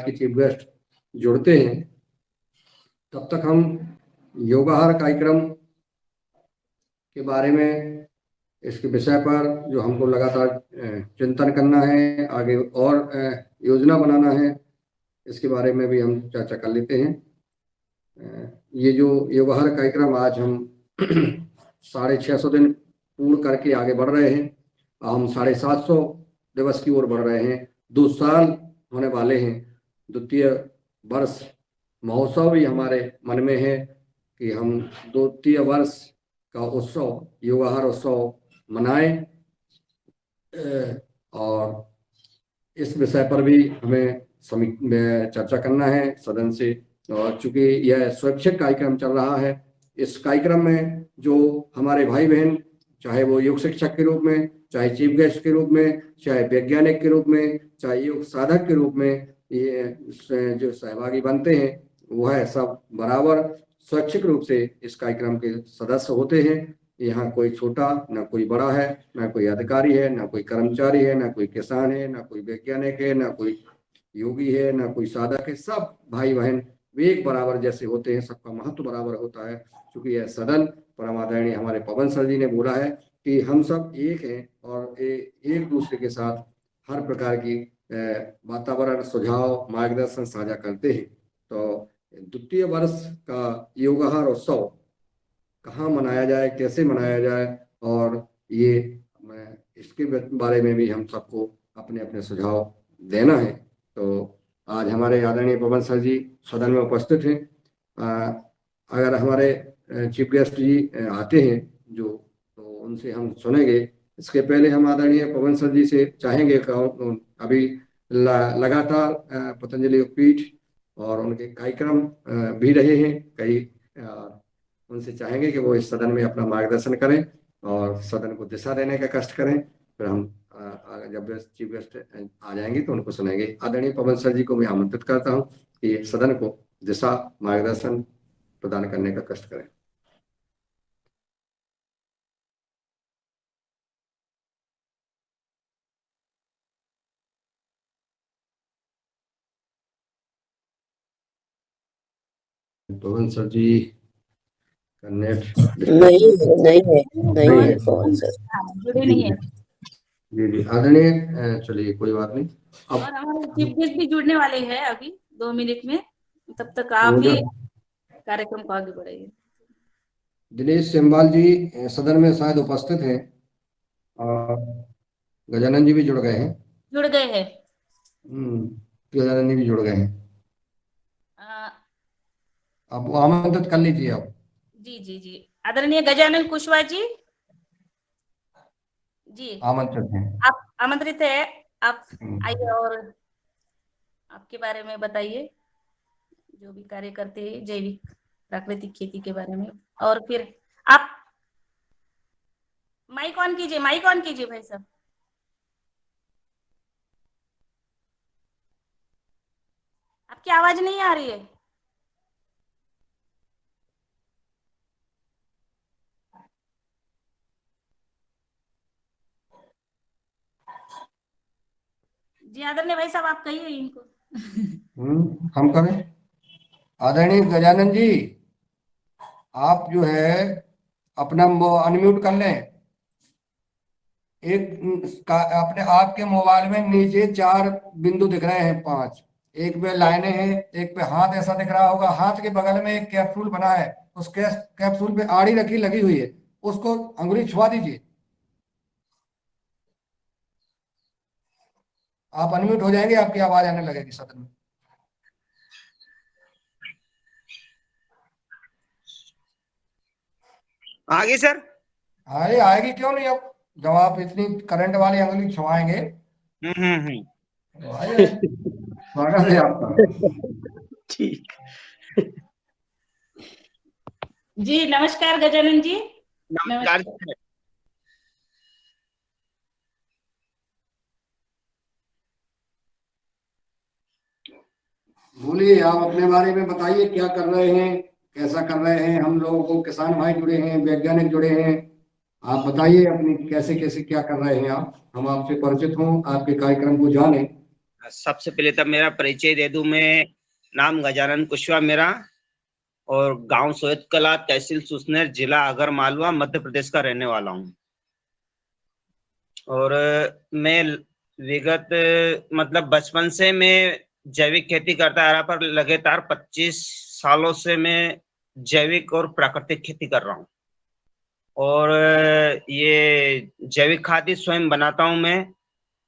के chief guest जुड़ते हैं, तब तक हम योगाहार कार्यक्रम के बारे में, इसके विषय पर जो हमको लगातार चिंतन करना है, आगे और योजना बनाना है, इसके बारे में भी हम चर्चा कर लेते हैं। ये जो योगाहार कार्यक्रम आज हम 650 दिन पूर्ण करके आगे बढ़ रहे हैं। हम 750 दिवस की ओर बढ़ रहे हैं। 2 साल होने वाले हैं। द्वितीय वर्ष महोत्सव भी हमारे मन में है कि हम द्वितीय वर्ष का उत्सव, योगाहार उत्सव मनाएं। और इस विषय पर भी हमें चर्चा करना है सदन से। और चूंकि यह स्वैच्छिक कार्यक्रम चल रहा है, इस कार्यक्रम में जो हमारे भाई बहन, चाहे वो योग शिक्षक के रूप में, चाहे चीफ गेस्ट के रूप में, चाहे वैज्ञानिक के रूप में, चाहे योग साधक के रूप में, ये जो सहभागी बनते हैं, वह सब बराबर स्वैच्छिक रूप से इस कार्यक्रम के सदस्य होते हैं। यहाँ कोई छोटा ना कोई बड़ा है, ना कोई अधिकारी है, ना कोई कर्मचारी है, ना कोई किसान है, ना कोई वैज्ञानिक है, ना कोई योगी है, ना कोई साधक है। सब भाई बहन वे एक बराबर जैसे होते हैं, सबका महत्व बराबर होता है। क्योंकि यह सदन, परम आदरणीय हमारे पवन सर जी ने बोला है कि हम सब एक हैं और एक दूसरे के साथ हर प्रकार की वातावरण, सुझाव, मार्गदर्शन साझा करते हैं। तो द्वितीय वर्ष का योगाहार उत्सव कहाँ मनाया जाए, कैसे मनाया जाए, और ये इसके बारे में भी हम सबको अपने अपने सुझाव देना है। तो आज हमारे आदरणीय पवन सर जी सदन में उपस्थित हैं। अगर हमारे चीफ गेस्ट जी आते हैं जो, तो उनसे हम सुनेंगे। इसके पहले हम आदरणीय पवन सर जी से चाहेंगे, अभी लगातार पतंजलि योगपीठ और उनके कार्यक्रम भी रहे हैं कई, उनसे चाहेंगे कि वो इस सदन में अपना मार्गदर्शन करें और सदन को दिशा देने का कष्ट करें। फिर हम जब चीफ गेस्ट आ जाएंगे तो उनको सुनाएंगे। आदरणीय पवन सर जी को मैं आमंत्रित करता हूं कि सदन को दिशा, मार्गदर्शन प्रदान करने का कष्ट करें। पवन सर जी का नेट नहीं है पवन सर, जुड़े नहीं है। जी आदरणीय, चलिए कोई बात नहीं। और हमारे चीफ गेस्ट भी जुड़ने वाले हैं अभी 2 मिनट में, तब तक आप ही कार्यक्रम को आगे बढ़ाइए। दिनेश सेमवाल जी सदन में शायद उपस्थित हैं और गजानन जी भी जुड़ गए हैं। जुड़ गए हैं। गजानन जी भी जुड़ गए हैं। आप आमंत्रित कर लीजिए आप। जी जी जी, आदरणीय गजानन कुशवाहा जी, जी आमंत्रित हैं। आप आमंत्रित है। आप आइए और आपके बारे में बताइए, जो भी कार्य करते हैं जैविक प्राकृतिक खेती के बारे में। और फिर आप माइक ऑन कीजिए, माइक ऑन कीजिए भाई साहब। आपकी आवाज नहीं आ रही है। जी आदरणीय भाई साहब, आप कहिए इनको। हम करें। आदरणीय गजानन जी, आप जो है अपना अनम्यूट कर लें। अपने आपके मोबाइल में नीचे 4 बिंदु दिख रहे हैं, 5। एक पे लाइनें हैं, एक पे हाथ ऐसा दिख रहा होगा। हाथ के बगल में एक कैप्सूल बना है, उस कैप्सूल पे आड़ी रखी लगी हुई है, उसको अंगुली छुआ दीजिए। आप अनम्यूट हो जाएंगे, आपकी आवाज आने लगेगी सदन में। आगे सर। अरे आएगी क्यों नहीं, अब जब आप इतनी करंट वाली अंगुली छुआएंगे तो आ जाएगी। स्वागत है आपका। ठीक। जी नमस्कार गजानन जी। नमस्कार। बोलिए, आप अपने बारे में बताइए, क्या कर रहे हैं, कैसा कर रहे हैं। हम लोगों को किसान भाई जुड़े हैं, वैज्ञानिक जुड़े हैं। आप बताइए अपनी कैसे कैसे क्या कर रहे हैं आप, हम आपसे परिचित हों, आपके कार्यक्रम को जानें। सबसे पहले तो मेरा परिचय दे दूं मैं। नाम गजानन कुशवाहा मेरा, और गांव सोयत कला, तहसील सुसनेर, जिला आगर मालवा, मध्य प्रदेश का रहने वाला हूं। और मैं विगत मतलब बचपन से मैं जैविक खेती करता आ रहा, पर लगातार 25 सालों से मैं जैविक और प्राकृतिक खेती कर रहा हूँ। और ये जैविक खाद ही स्वयं बनाता हूँ मैं,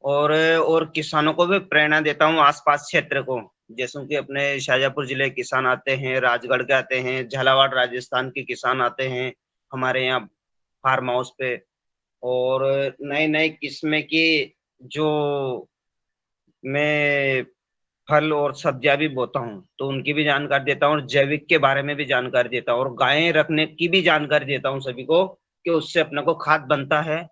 और किसानों को भी प्रेरणा देता हूँ आसपास क्षेत्र को। जैसे कि अपने शाजापुर जिले के किसान आते हैं, राजगढ़ के आते हैं, झालावाड़ राजस्थान के किसान आते हैं हमारे यहाँ फार्म हाउस पे। और नई नई किस्में की जो मैं फल और सब्जियां भी बोता हूँ, तो उनकी भी जानकारी देता हूँ, और जैविक के बारे में भी जानकारी देता हूँ, और गायें रखने की भी जानकारी देता हूँ सभी को, कि उससे अपने को खाद बनता है,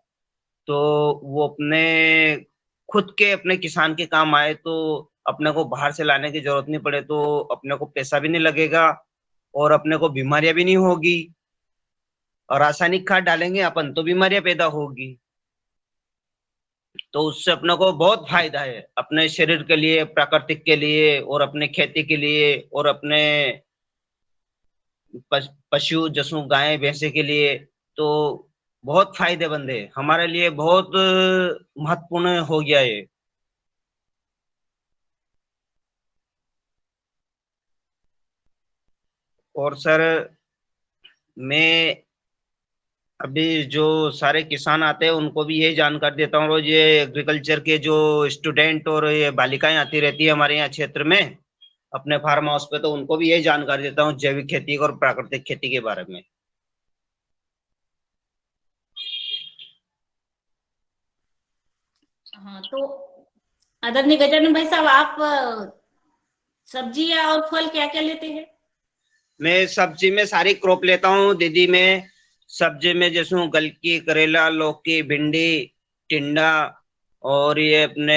तो वो अपने खुद के अपने किसान के काम आए, तो अपने को बाहर से लाने की जरूरत नहीं पड़े, तो अपने को पैसा भी नहीं लगेगा, और अपने को बीमारियां भी नहीं होगी। और रासायनिक खाद डालेंगे अपन तो बीमारियां पैदा होगी। तो उससे अपने को बहुत फायदा है, अपने शरीर के लिए, प्राकृतिक के लिए, और अपने खेती के लिए, और अपने पशु जसु गाय भैंसे के लिए। तो बहुत फायदेमंद है हमारे लिए, बहुत महत्वपूर्ण हो गया है। और सर, मैं अभी जो सारे किसान आते हैं उनको भी यही जानकारी देता हूँ, रोज ये एग्रीकल्चर के जो स्टूडेंट और ये बालिकाएं आती रहती है हमारे यहाँ क्षेत्र में अपने फार्म हाउस पे, तो उनको भी यही जानकारी देता हूँ जैविक खेती और प्राकृतिक खेती के बारे में। हाँ, तो आदरणीय गजानन भाई साहब, आप सब्जियां और फल क्या क्या लेते हैं? मैं सब्जी में सारी क्रॉप लेता हूँ दीदी। मैं सब्जी में जैसे गलकी, करेला, लौकी, भिंडी, टिंडा, और ये अपने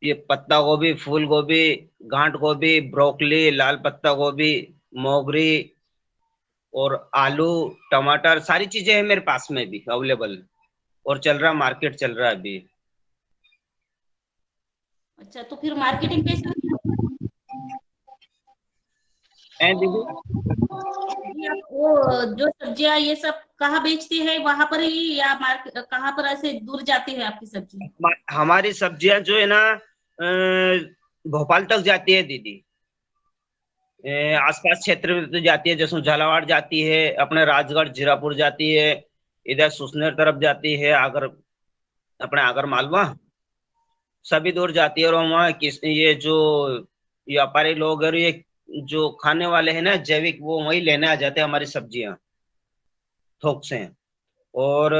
ये पत्ता गोभी, फूल गोभी, गांठ गोभी, ब्रोकली, लाल पत्ता गोभी, मोगरी, और आलू, टमाटर, सारी चीजें हैं मेरे पास में भी अवेलेबल, और चल रहा मार्केट चल रहा है अभी। अच्छा, तो फिर मार्केटिंग कैसे होती हैं दीदी? है? आप वो जो सब्जियां ये सब कहाँ बेचती है, वहां पर ही, या मार्केट कहाँ पर ऐसे दूर जाती है आपकी सब्जी? हमारी सब्जियां जो है ना, भोपाल तक जाती है दीदी। आसपास क्षेत्र में तो जाती है, जैसे झालावाड़ जाती है, अपने राजगढ़ जीरापुर जाती है, इधर सुसनेर तरफ जाती है, आगर अपने आगर मालवा, सभी दूर जाती है। और वहाँ किस ये जो व्यापारी लोग और ये जो खाने वाले हैं ना जैविक, वो वही लेने आ जाते हैं हमारी सब्जियां थोक से। और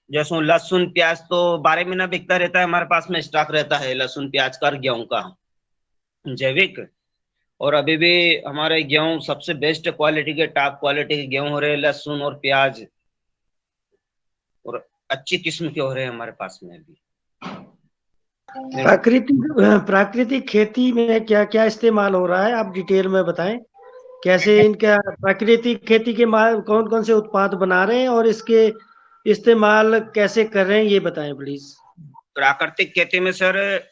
जैसे लहसुन प्याज तो 12 महीना बिकता रहता है हमारे पास में, स्टॉक रहता है लहसुन प्याज का और गेहूं का जैविक। और अभी भी हमारे गेहूं सबसे बेस्ट क्वालिटी के, टॉप क्वालिटी के गेहूं हो रहे हैं, लहसुन और प्याज, और अच्छी किस्म के हो रहे हैं हमारे पास में अभी। प्राकृतिक खेती में क्या क्या इस्तेमाल हो रहा है, आप डिटेल में बताएं। कैसे इनका प्राकृतिक खेती के कौन कौन से उत्पाद बना रहे हैं और इसके इस्तेमाल कैसे कर रहे हैं, ये बताएं प्लीज। प्राकृतिक खेती में सर,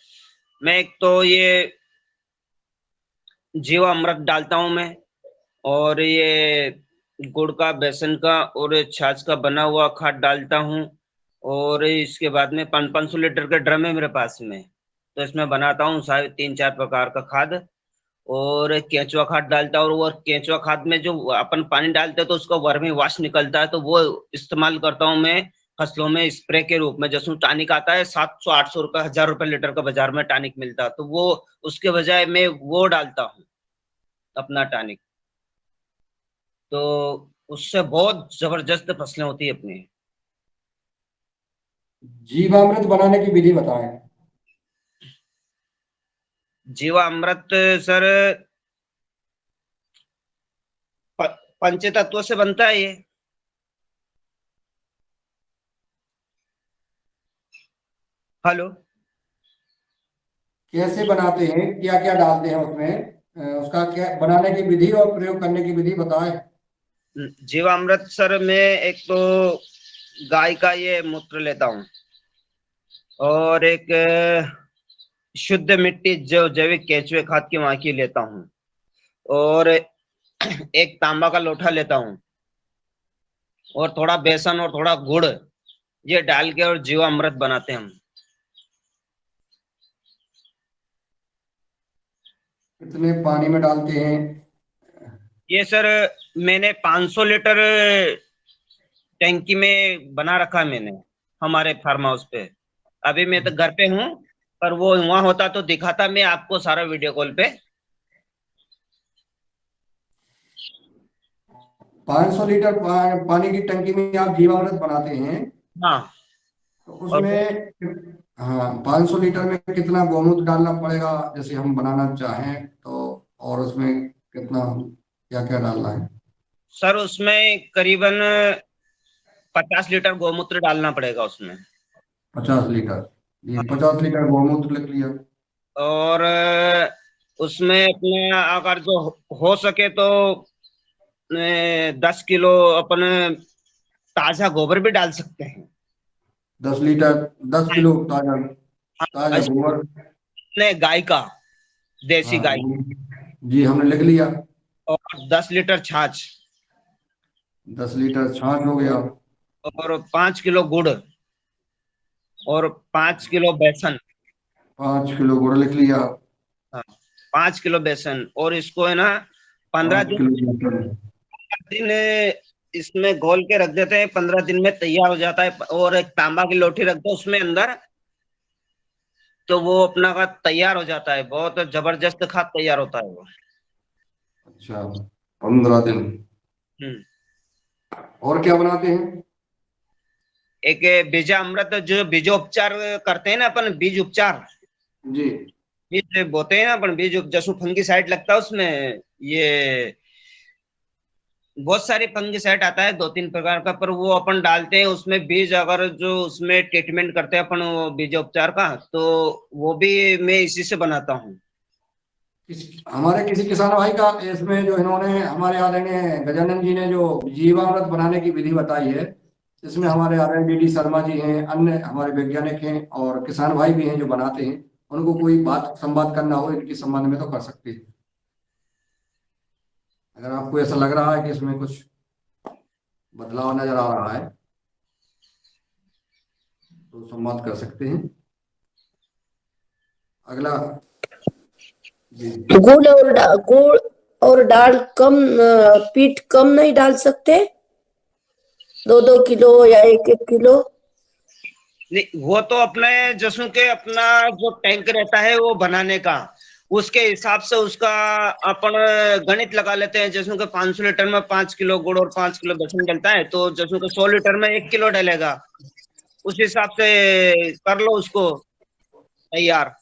मैं एक तो ये जीवामृत डालता हूं मैं, और ये गुड़ का, बेसन का और छाछ का बना हुआ खाद डालता हूँ। और इसके बाद में 500 लीटर का ड्रम है मेरे पास में, तो इसमें बनाता हूँ सारे 3-4 प्रकार का खाद। और केंचुआ खाद डालता हूँ, और केंचुआ खाद में जो अपन पानी डालते हैं तो उसका वर्मी वाश निकलता है, तो वो इस्तेमाल करता हूँ मैं फसलों में स्प्रे के रूप में। जैसे टॉनिक आता है 700-800 रुपए, 1000 रुपए लीटर का बाजार में टॉनिक मिलता है, तो वो उसके बजाय मैं वो डालता हूँ अपना टॉनिक। तो उससे बहुत जबरदस्त फसलें होती है अपनी। जीवामृत बनाने की विधि बताएं। जीवामृत सर पंचतत्व से बनता है ये। हेलो। कैसे बनाते हैं, क्या क्या डालते हैं उसमें, उसका क्या बनाने की विधि और प्रयोग करने की विधि बताएं। जीवामृत सर में एक तो गाय का ये मूत्र लेता हूँ, और एक शुद्ध मिट्टी जो जैविक केंचुए खाद की वहां की लेता हूँ, और एक तांबा का लोटा लेता हूँ, और थोड़ा बेसन और थोड़ा गुड़ ये डाल के और जीवामृत बनाते हैं हम। कितने पानी में डालते हैं? ये सर मैंने 500 लीटर टैंकी में बना रखा है मैंने हमारे फार्म हाउस पे। अभी मैं तो घर पे हूँ, पर वो वहां होता तो दिखाता मैं आपको सारा वीडियो कॉल पे। 500 लीटर पानी की टंकी में आप जीवामृत बनाते हैं, हाँ, तो और उसमें हाँ 500 लीटर में कितना गोमूत्र डालना पड़ेगा, जैसे हम बनाना चाहें तो? और उसमें कितना, क्या क्या डालना है? सर उसमें करीबन 50 लीटर गोमूत्र डालना पड़ेगा उसमें। 50 लीटर? ये हाँ, 50 लीटर गोमूत्र लिख लिया। और उसमें अपने अगर जो हो सके तो 10 किलो अपन ताजा गोबर भी डाल सकते हैं। 10 लीटर, 10 किलो ताजा ताजा हाँ, गोबर। अपने गाय का, देसी हाँ गाय। जी, हमने लिख लिया। और 10 लीटर छाछ, 10 लीटर छाछ हो गया। और 5 किलो गुड़, और 5 किलो बेसन। 5 किलो गुड़ लिख लिया। हाँ, 5 किलो बेसन, और इसको है ना 15 पाँच दिन किलो बेसन। दिन इसमें घोल के रख देते हैं। 15 दिन में तैयार हो जाता है। और एक तांबा की लोटी रख दो उसमें अंदर, तो वो अपना का तैयार हो जाता है। बहुत जबरदस्त खाद तैयार होता है वो। अच्छा, 15 दिन। हम्म। और क्या बनाते हैं? एक बीजामृत, जो बीजोपचार करते हैं ना अपन, बीज उपचार, जी। बीज बोते हैं ना अपन, बीज जसु फंगिसाइड लगता है उसमें। ये बहुत सारी फंगिसाइड आता है 2-3 प्रकार का, पर वो अपन डालते हैं उसमें बीज। अगर जो उसमें ट्रीटमेंट करते हैं अपन वो बीजोपचार का, तो वो भी मैं इसी से बनाता हूँ। हमारे किसी किसान भाई का इसमें, जो इन्होंने हमारे आदरणीय गजानन जी ने जो जीवामृत बनाने की विधि बताई है, इसमें हमारे आदरणीय डी शर्मा जी हैं, अन्य हमारे वैज्ञानिक हैं और किसान भाई भी हैं जो बनाते हैं। उनको कोई बात संवाद करना हो इनके संबंध में तो कर सकते हैं। अगर आपको ऐसा लग रहा है कि इसमें कुछ बदलाव नजर आ रहा है तो संवाद कर सकते हैं। अगला। जी। गुड़ और दाल कम, पीठ कम नहीं डाल सकते? 2-2 किलो या 1-1 किलो? नहीं, वो तो अपने जसू के अपना जो टैंक रहता है वो बनाने का, उसके हिसाब से उसका अपन गणित लगा लेते हैं। जैसे कि 500 लीटर में 5 किलो गुड़ और 5 किलो बेसन डलता है, तो जैसे कि 100 लीटर में 1 किलो डलेगा। उस हिसाब से कर लो उसको तैयार।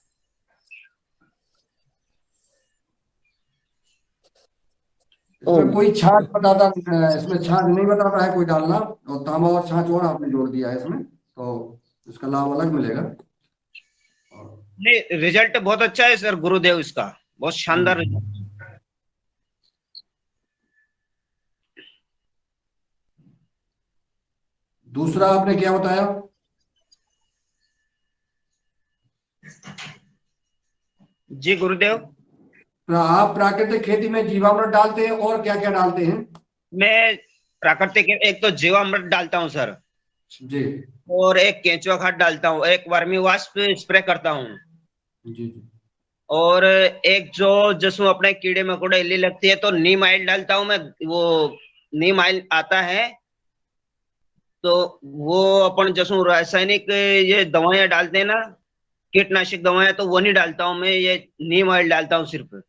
इसमें कोई छाछ बताता, इसमें छाछ नहीं बताता है कोई डालना, और तांबा और छाछ और आपने जोड़ दिया है इसमें, तो इसका लाभ अलग मिलेगा। और नहीं, रिजल्ट बहुत अच्छा है सर, गुरुदेव इसका बहुत शानदार रिजल्ट। दूसरा आपने क्या बताया? जी गुरुदेव। आप प्राकृतिक खेती में जीवामृत डालते हैं और क्या क्या डालते हैं? मैं प्राकृतिक एक तो जीवामृत डालता हूँ सर, जी और एक केंचुआ खाद डालता हूँ, एक वर्मी वाष्प स्प्रे करता हूँ, जी जी। और एक जो जिसमें अपने कीड़े मकोड़े इल्ली लगती है तो नीम ऑयल डालता हूँ मैं। वो नीम ऑयल आता है, तो वो अपन जैसे रासायनिक ये दवाएं डालते हैं ना, कीटनाशक दवाएं, तो वो नहीं डालता हूँ मैं, ये नीम ऑयल डालता हूँ सिर्फ।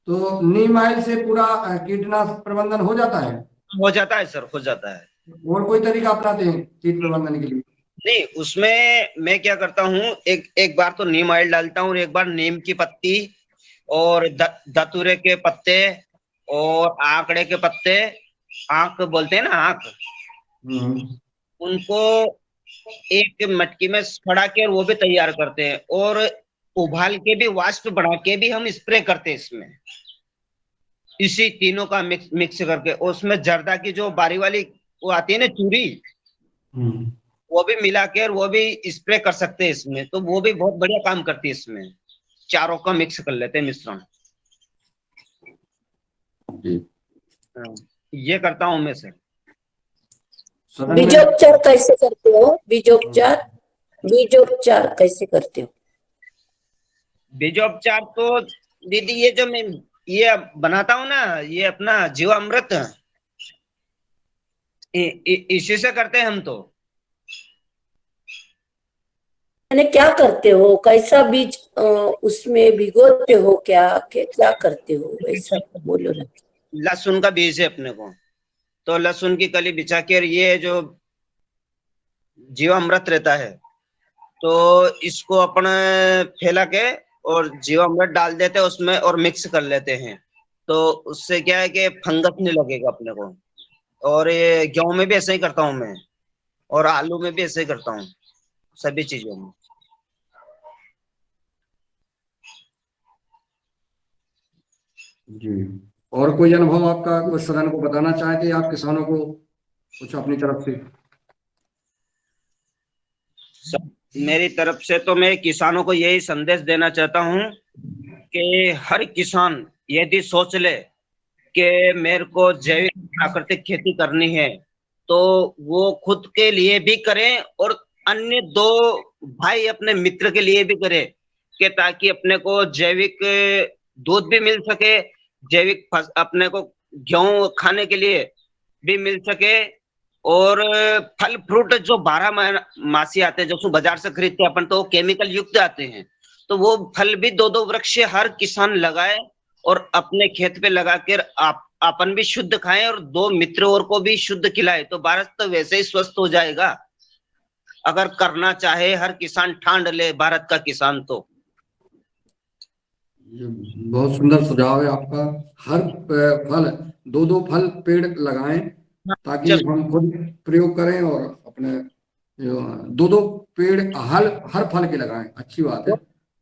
तो नीम ऑयल से पूरा कीटनाशक प्रबंधन हो जाता है? हो जाता है सर, हो जाता है। और कोई तरीका अपनाते हैं कीट प्रबंधन के लिए? नहीं, उसमें मैं क्या करता हूँ, एक एक बार तो नीम ऑयल डालता हूँ, और एक बार नीम की पत्ती और धतूरे के पत्ते और आंकड़े के पत्ते, आंक बोलते हैं ना, आंक, हम्म। उनको एक मटकी में खड़ा के और वो भी तैयार करते हैं, और उबाल के भी वाष्प बना के भी हम स्प्रे करते हैं इसमें। इसी तीनों का मिक्स मिक्स करके, उसमें जर्दा की जो बारी वाली वो आती है ना, चूरी, हम्म। वो भी मिलाकर वो भी स्प्रे कर सकते हैं इसमें, तो वो भी बहुत बढ़िया काम करती है इसमें। चारों का मिक्स कर लेते हैं मिश्रण। जी। हाँ, ये करता हूँ मैं सर। सदन में बीजोपचार कैसे करते हो? बीजोपचार कैसे करते हो? बीजोपचार तो दीदी ये जो मैं ये बनाता हूँ ना, ये अपना जीवामृत, इसी से करते हैं हम तो। यानी क्या करते हो? कैसा बीज उसमें भिगोते हो क्या करते हो? ऐसा बोलो ना। लहसुन का बीज है अपने को, तो लहसुन की कली बिछा कर ये जो जीवामृत रहता है, तो इसको अपन फैला के और जीवामृत डाल देते हैं उसमें और मिक्स कर लेते हैं। तो उससे क्या है कि फंगस नहीं लगेगा अपने को। और ये गेहूं में भी ऐसे ही करता हूँ मैं, और आलू में भी ऐसे ही करता हूँ, सभी चीजों में। जी। और कोई अनुभव आपका कुछ सदन को बताना चाहते हैं आप किसानों को कुछ अपनी तरफ से? मेरी तरफ से तो मैं किसानों को यही संदेश देना चाहता हूँ कि हर किसान यदि सोच ले कि मेरे को जैविक प्राकृतिक खेती करनी है, तो वो खुद के लिए भी करें और अन्य दो भाई अपने मित्र के लिए भी करे, कि ताकि अपने को जैविक दूध भी मिल सके, जैविक अपने को गेहूं खाने के लिए भी मिल सके, और फल फ्रूट जो 12 मासी आते हैं, जो बाजार से खरीदते हैं अपन, तो केमिकल युक्त आते हैं। तो वो फल भी 2-2 वृक्ष हर किसान लगाए और अपने खेत पे लगाकर अपन भी शुद्ध खाएं और 2 मित्र और को भी शुद्ध खिलाए, तो भारत तो वैसे ही स्वस्थ हो जाएगा। अगर करना चाहे हर किसान ठान ले, भारत का किसान तो। ये बहुत सुंदर सुझाव है आपका। हर फल 2-2 फल पेड़ लगाएं ताकि जस हम खुद प्रयोग करें और अपने 2-2 पेड़ हर हर फल के लगाएं। अच्छी बात है।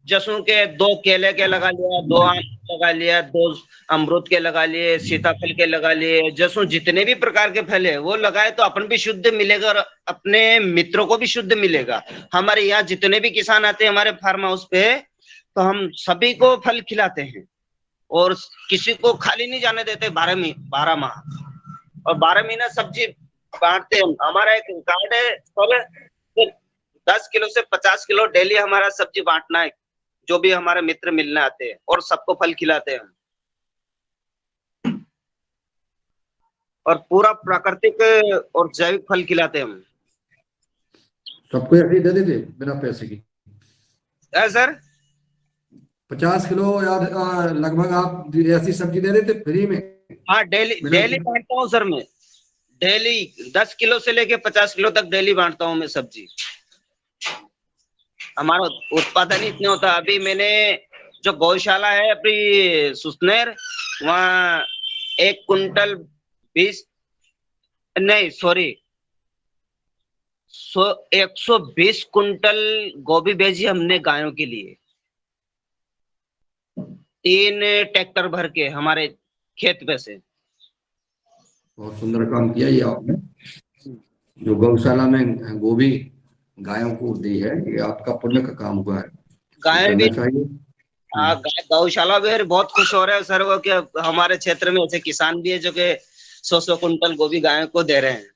जसों के 2 केले के लगा लिया, 2 आम के लगा लिया, 2 अमरूद के लगा लिए, सीताफल के लगा लिए, जसों जितने भी प्रकार के फल है वो लगाए, तो अपन भी शुद्ध मिलेगा और अपने मित्रों को भी शुद्ध मिलेगा। हमारे यहाँ जितने भी किसान आते हैं हमारे फार्म हाउस पे, तो हम सभी को फल खिलाते हैं और किसी को खाली नहीं जाने देते। 12 माह और 12 महीना सब्जी बांटते हैं। हमारा एक कार्ड है फल, 10 किलो से 50 किलो डेली हमारा सब्जी बांटना है, जो भी हमारे मित्र मिलने आते हैं, और सबको फल खिलाते हैं हम। और पूरा प्राकृतिक और जैविक फल खिलाते हैं हम। सबको ऐसे ही दे देते बिना पैसे की? है सर। 50 किलो या लगभग आप ऐसी सब्जी दे देते फ्री में हाँ, डेली बिना? डेली बांटता हूँ सर मैं। डेली 10 किलो से लेके 50 किलो तक डेली बांटता हूँ मैं सब्जी। हमारा उत्पादन ही इतने होता है। अभी मैंने जो गौशाला है अपनी सुसनेर, वहाँ 1 कुंटल 20 नहीं सॉरी 120 कुंटल गोभी भेजी हमने गायों के लिए, 3 ट्रैक्टर भर के हमारे खेत पे से। बहुत सुंदर काम किया ये आपने, जो गौशाला में गोभी गायों को दी है। ये आपका पुण्य का काम हुआ है, ये गाय करना भी, चाहिए। गौशाला भी बहुत खुश हो रहे हैं सर वो, कि हमारे क्षेत्र में ऐसे किसान भी है जो कि 100-100 कुंटल गोभी गायों को दे रहे हैं,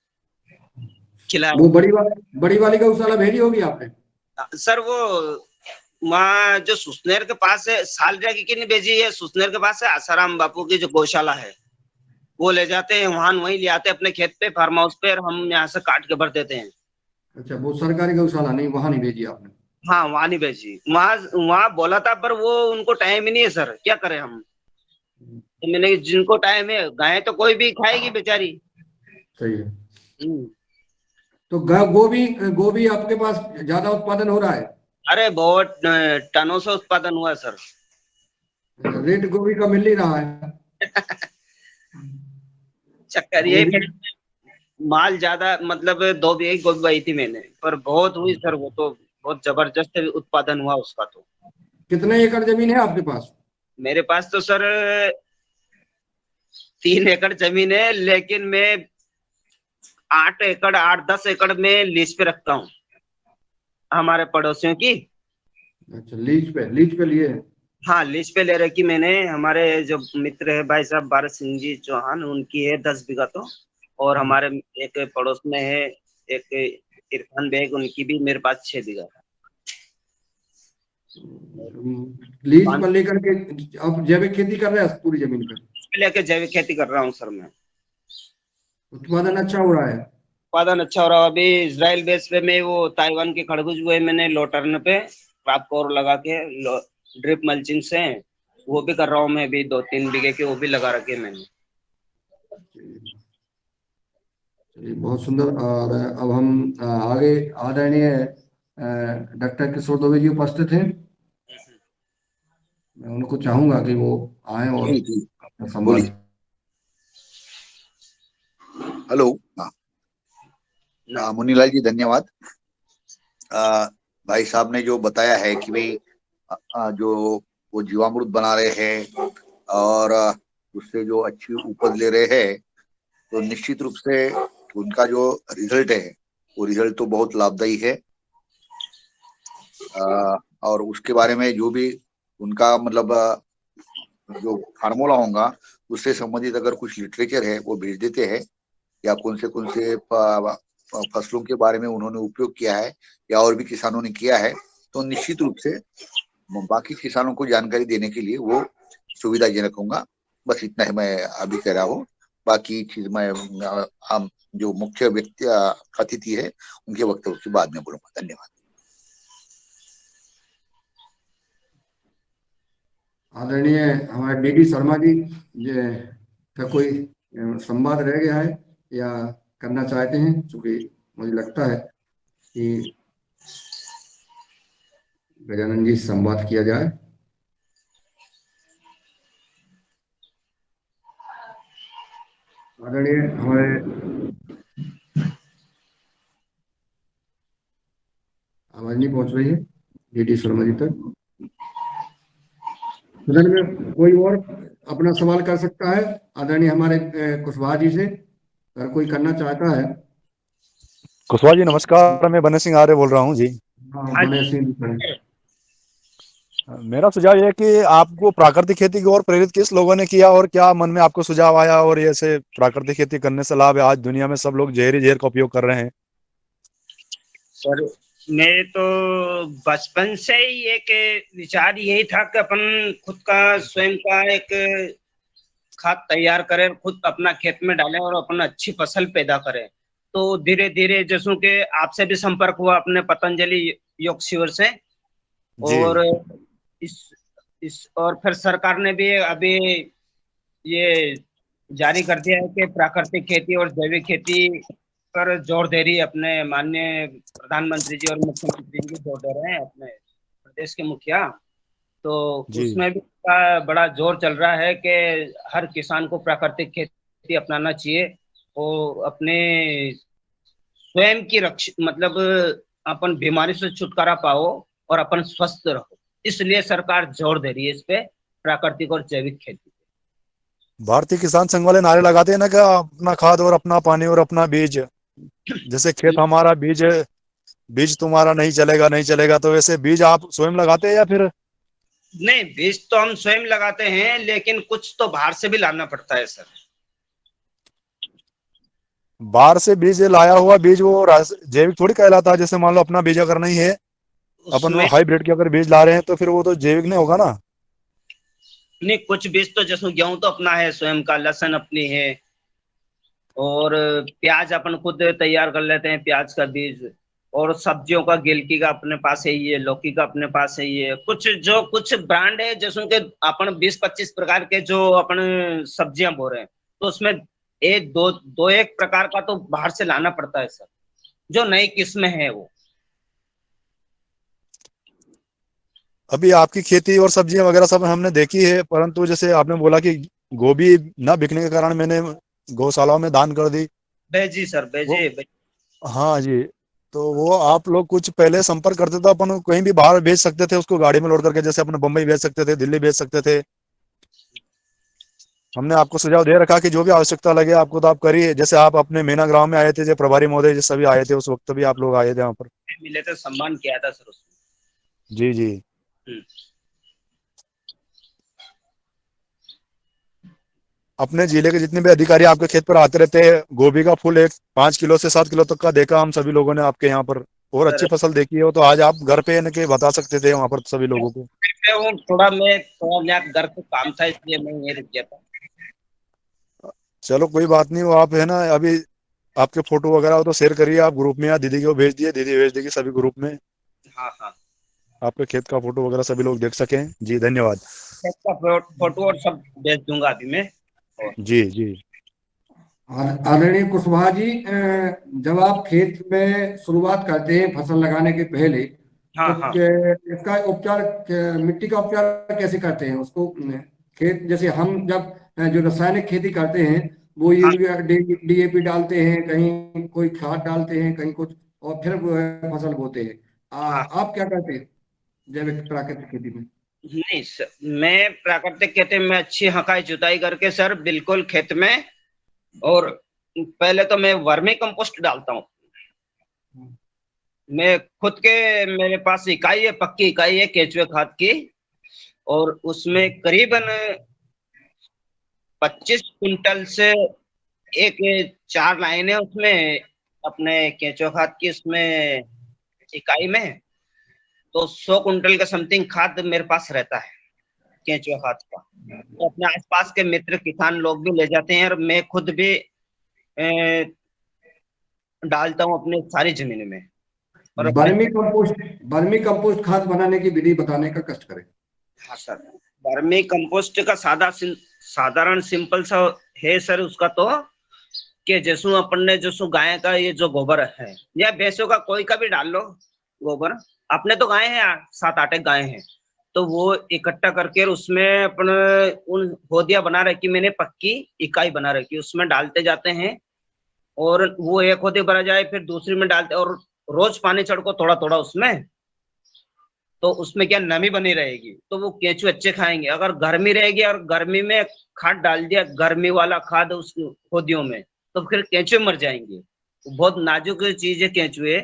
खिला वो रहे बड़ी वाली गौशाला भेजी होगी आपने? हैं। सर वो वहाँ जो सुसनेर के पास है, सालरिया की नहीं भेजी है, सुसनेर के पास है आसाराम बापू की जो गौशाला है, वो ले जाते हैं वहां, वहीं ले आते हैं अपने खेत पे फार्म हाउस पे, और हम यहाँ से काट के भर देते हैं। अच्छा, वो सरकारी गौशाला नहीं, वहां नहीं भेजी आपने? हाँ, वहां नहीं भेजी। वहां वहां बोला था, पर वो उनको टाइम ही नहीं है सर, क्या करें हम। तो मैंने, जिनको टाइम है, गाय तो कोई भी खाएगी बेचारी। सही है। हम्म। तो गोभी गोभी आपके पास ज्यादा उत्पादन हो रहा है? अरे बहुत टनों से उत्पादन हुआ सर। रेट गोभी का मिल नहीं रहा है। चक्कर यही गोभी पड़ा, माल ज्यादा, मतलब 2 बीघे गोभी बोई थी मैंने, पर बहुत हुई सर, वो तो बहुत जबरदस्त उत्पादन हुआ उसका तो। कितने एकड़ जमीन है आपके पास? मेरे पास तो सर 3 एकड़ जमीन है, लेकिन मैं 8 एकड़ 8-10 एकड़ में लीज पे रखता हूँ हमारे पड़ोसियों की। अच्छा, लीज पे लिए हैं। हाँ, लीज पे ले रखी मैंने। हमारे जो मित्र है भाई साहब भारत सिंह जी चौहान, उनकी है 10 बीघा तो, और हमारे एक पड़ोस में है एक इरफान बेग, उनकी भी मेरे पास 6 बीघा। लीज पर लेकर के अब जैविक खेती कर रहे हैं पूरी जमीन पर। लेके जैविक खेती कर रहा हूँ सर मैं। उत्पादन अच्छा हो रहा है। उत्पादन अच्छा हो रहा है। अभी इजराइल बेस पे मैं वो ताइवान के खरबूज हुए मैंने लोटर्न पे क्रॉप कवर लगा के ड्रिप मल्चिंग से, वो भी कर रहा हूँ मैं अभी 2-3 बीघे की, वो भी लगा रखे मैंने। चलिए, बहुत सुंदर। और अब हम आगे आदरणीय डॉक्टर किशोर दुबे जी उपस्थित हैं। मैं उनको चाहूंगा कि वो आए और जी जी अपना बोलिए। संवाद। हेलो। हाँ, मुनीलाल जी धन्यवाद। भाई साहब ने जो बताया है कि भाई जो वो जीवामृत बना रहे हैं और उससे जो अच्छी उपज ले रहे हैं, तो निश्चित रूप से उनका जो रिजल्ट है वो रिजल्ट तो बहुत लाभदायी है। और उसके बारे में जो भी उनका मतलब जो फार्मूला होगा उससे संबंधित अगर कुछ लिटरेचर है वो भेज देते हैं, या कौन से फसलों के बारे में उन्होंने उपयोग किया है या और भी किसानों ने किया है, तो निश्चित रूप से बाकी किसानों को जानकारी देने के लिए वो सुविधाजनक होगा। बस इतना ही मैं अभी कह रहा हूँ। बाकी चीज मैं हम जो मुख्य व्यक्ति अतिथि है उनके वक्तव्य के बाद में बोलूंगा। धन्यवाद। आदरणीय हमारे डीडी शर्मा जी का कोई संवाद रह गया है या करना चाहते हैं? क्योंकि मुझे लगता है कि गजानन जी से संवाद किया जाए। आदरणीय हमारे आवाज नहीं पहुंच रही है डीडी शर्मा जी तक। सदन में कोई और अपना सवाल कर सकता है आदरणीय हमारे कुशवाहा जी से, अगर कोई करना चाहता है। कुशवाहा जी नमस्कार, मैं बने सिंह आर्य बोल रहा हूँ जी। हाँ, बने सिंह जी करें। मेरा सुझाव ये है कि आपको प्राकृतिक खेती की ओर प्रेरित किस लोगों ने किया और क्या मन में आपको सुझाव आया, और ऐसे प्राकृतिक खेती करने से लाभ है? आज दुनिया में सब लोग जहर का उपयोग कर रहे हैं। सर मैं तो बचपन से ही एक विचार यही था कि अपन खुद का स्वयं का एक खाद तैयार करें, खुद अपना खेत में डालें और अपन अच्छी फसल पैदा करें। तो धीरे धीरे जैसों के आपसे भी संपर्क हुआ अपने पतंजलि योग शिविर से, जी और इस और फिर सरकार ने भी अभी ये जारी कर दिया है कि प्राकृतिक खेती और जैविक खेती पर जोर दे रही है। अपने माननीय प्रधानमंत्री जी और मुख्यमंत्री जी जोर दे रहे हैं, अपने प्रदेश के मुखिया। तो जी उसमें भी बड़ा जोर चल रहा है कि हर किसान को प्राकृतिक खेती अपनाना चाहिए और अपने स्वयं की रक्षा, मतलब अपन बीमारी से छुटकारा पाओ और अपन स्वस्थ रहो। इसलिए सरकार जोर दे रही है इस पे, प्राकृतिक और जैविक खेती। भारतीय किसान संघ वाले नारे लगाते हैं ना कि अपना खाद और अपना पानी और अपना बीज। जैसे खेत हमारा, बीज बीज तुम्हारा नहीं चलेगा नहीं चलेगा, तो वैसे बीज आप स्वयं लगाते हैं या फिर? नहीं, बीज तो हम स्वयं लगाते हैं, लेकिन कुछ तो बाहर से भी लाना पड़ता है सर। बाहर से बीज लाया हुआ बीज वो जैविक थोड़ी कहलाता है। जैसे मान लो अपना बीज अगर नहीं है, अपन उसमें हाइब्रिड के अगर बीज ला रहे हैं, तो फिर वो तो जैविक नहीं होगा ना। नहीं, कुछ बीज तो जैसे गेहूं तो अपना है स्वयं का, लहसुन अपनी है, और प्याज अपन खुद तैयार कर लेते हैं प्याज का बीज, और सब्जियों का गिलकी का अपने पास है, ये लौकी का अपने पास है। ये कुछ ब्रांड है जैसे कि अपन 20-25 प्रकार के जो अपन सब्जियां बो रहे हैं, तो उसमें एक दो दो एक प्रकार का तो बाहर से लाना पड़ता है सर, जो नई किस्में है वो। अभी आपकी खेती और सब्जियां वगैरह सब हमने देखी है, परंतु जैसे आपने बोला कि गोभी ना बिकने के कारण मैंने गौशालाओं में दान कर दी। बेजी सर, वो, बेजी। हाँ जी। तो वो आप लोग कुछ पहले संपर्क करते तो अपन कहीं भी बाहर भेज सकते थे उसको गाड़ी में लोड करके, जैसे अपन बम्बई भेज सकते थे, दिल्ली भेज सकते थे। हमने आपको सुझाव दे रखा कि जो भी आवश्यकता लगे आपको तो आप करिए। जैसे आप अपने मीना ग्राम में आए थे, जो प्रभारी महोदय जी सभी आए थे, उस वक्त भी आप लोग आए थे वहाँ पर। मिले थे, सम्मान किया था सर उसमें। जी जी। हम्म। अपने जिले के जितने भी अधिकारी आपके खेत पर आते रहते हैं, गोभी का फूल एक 5 किलो से 7 किलो तक का देखा हम सभी लोगों ने आपके यहाँ पर, और अच्छी सर फसल देखी हो तो आज आप घर पे इनके बता सकते थे वहाँ पर सभी लोगों को। मैं थोड़ा यहाँ घर पे काम था इसलिए मैं यहीं रुक गया था। चलो कोई बात नहीं, वो आप है ना अभी आपके फोटो वगैरह हो तो शेयर करिए आप ग्रुप में, या दीदी को भेज दिए, दीदी भेज देगी सभी ग्रुप में, हाँ हाँ, आपके खेत का फोटो वगैरह सभी लोग देख सकें। जी धन्यवाद। इसका फोटो और सब भेज दूंगा अभी मैं। और जी जी। आदरणीय कुशवाहा जी, जब आप खेत में शुरुआत करते हैं फसल लगाने के पहले, हाँ तो हाँ इसका उपचार, मिट्टी का उपचार कैसे करते हैं उसको? खेत जैसे हम जब जो रासायनिक खेती करते हैं, वो हाँ यूरिया डीएपी डालते हैं, कहीं कोई खाद डालते हैं, कहीं कुछ, और फिर वो फसल बोते हैं। हाँ। आप क्या करते हैं जैविक प्राकृतिक खेती में? नहीं सर, मैं प्राकृतिक खेती में अच्छी हकाई जुताई करके सर बिल्कुल खेत में, और पहले तो मैं वर्मी कंपोस्ट डालता हूँ। मैं खुद के, मेरे पास इकाई है, पक्की इकाई है केचुए खाद की, और उसमें करीबन 25 कुंटल से एक 4 लाइनें उसमें अपने केचुए खाद की उसमें इकाई में, तो 100 कुंटल का समथिंग खाद मेरे पास रहता है केचुआ खाद का। तो अपने आसपास के मित्र किसान लोग भी ले जाते हैं, और मैं खुद भी डालता हूँ अपने सारी जमीन में। और अपने, वर्मी कंपोस्ट खाद बनाने की विधि बताने का कष्ट करें। हाँ सर, वर्मी कंपोस्ट का साधारण सिंपल सा है सर उसका, तो कि जैसो अपन ने जैसो गाय का ये जो गोबर है या भैंसों का कोई का भी डाल लो गोबर, अपने तो गाय हैं 7-8 गाय हैं, तो वो इकट्ठा करके उसमें अपन उन होदिया बना रखी, मैंने पक्की इकाई बना रखी, उसमें डालते जाते हैं, और वो एक होदी भरा जाए फिर दूसरी में डालते, और रोज पानी छिड़को थोड़ा थोड़ा उसमें, तो उसमें क्या नमी बनी रहेगी, तो वो केंचू अच्छे खाएंगे। अगर गर्मी रहेगी और गर्मी में खाद डाल दिया, गर्मी वाला खाद उस होदियों में, तो फिर केंचुए मर जाएंगे। बहुत नाजुक चीज है केंचुए,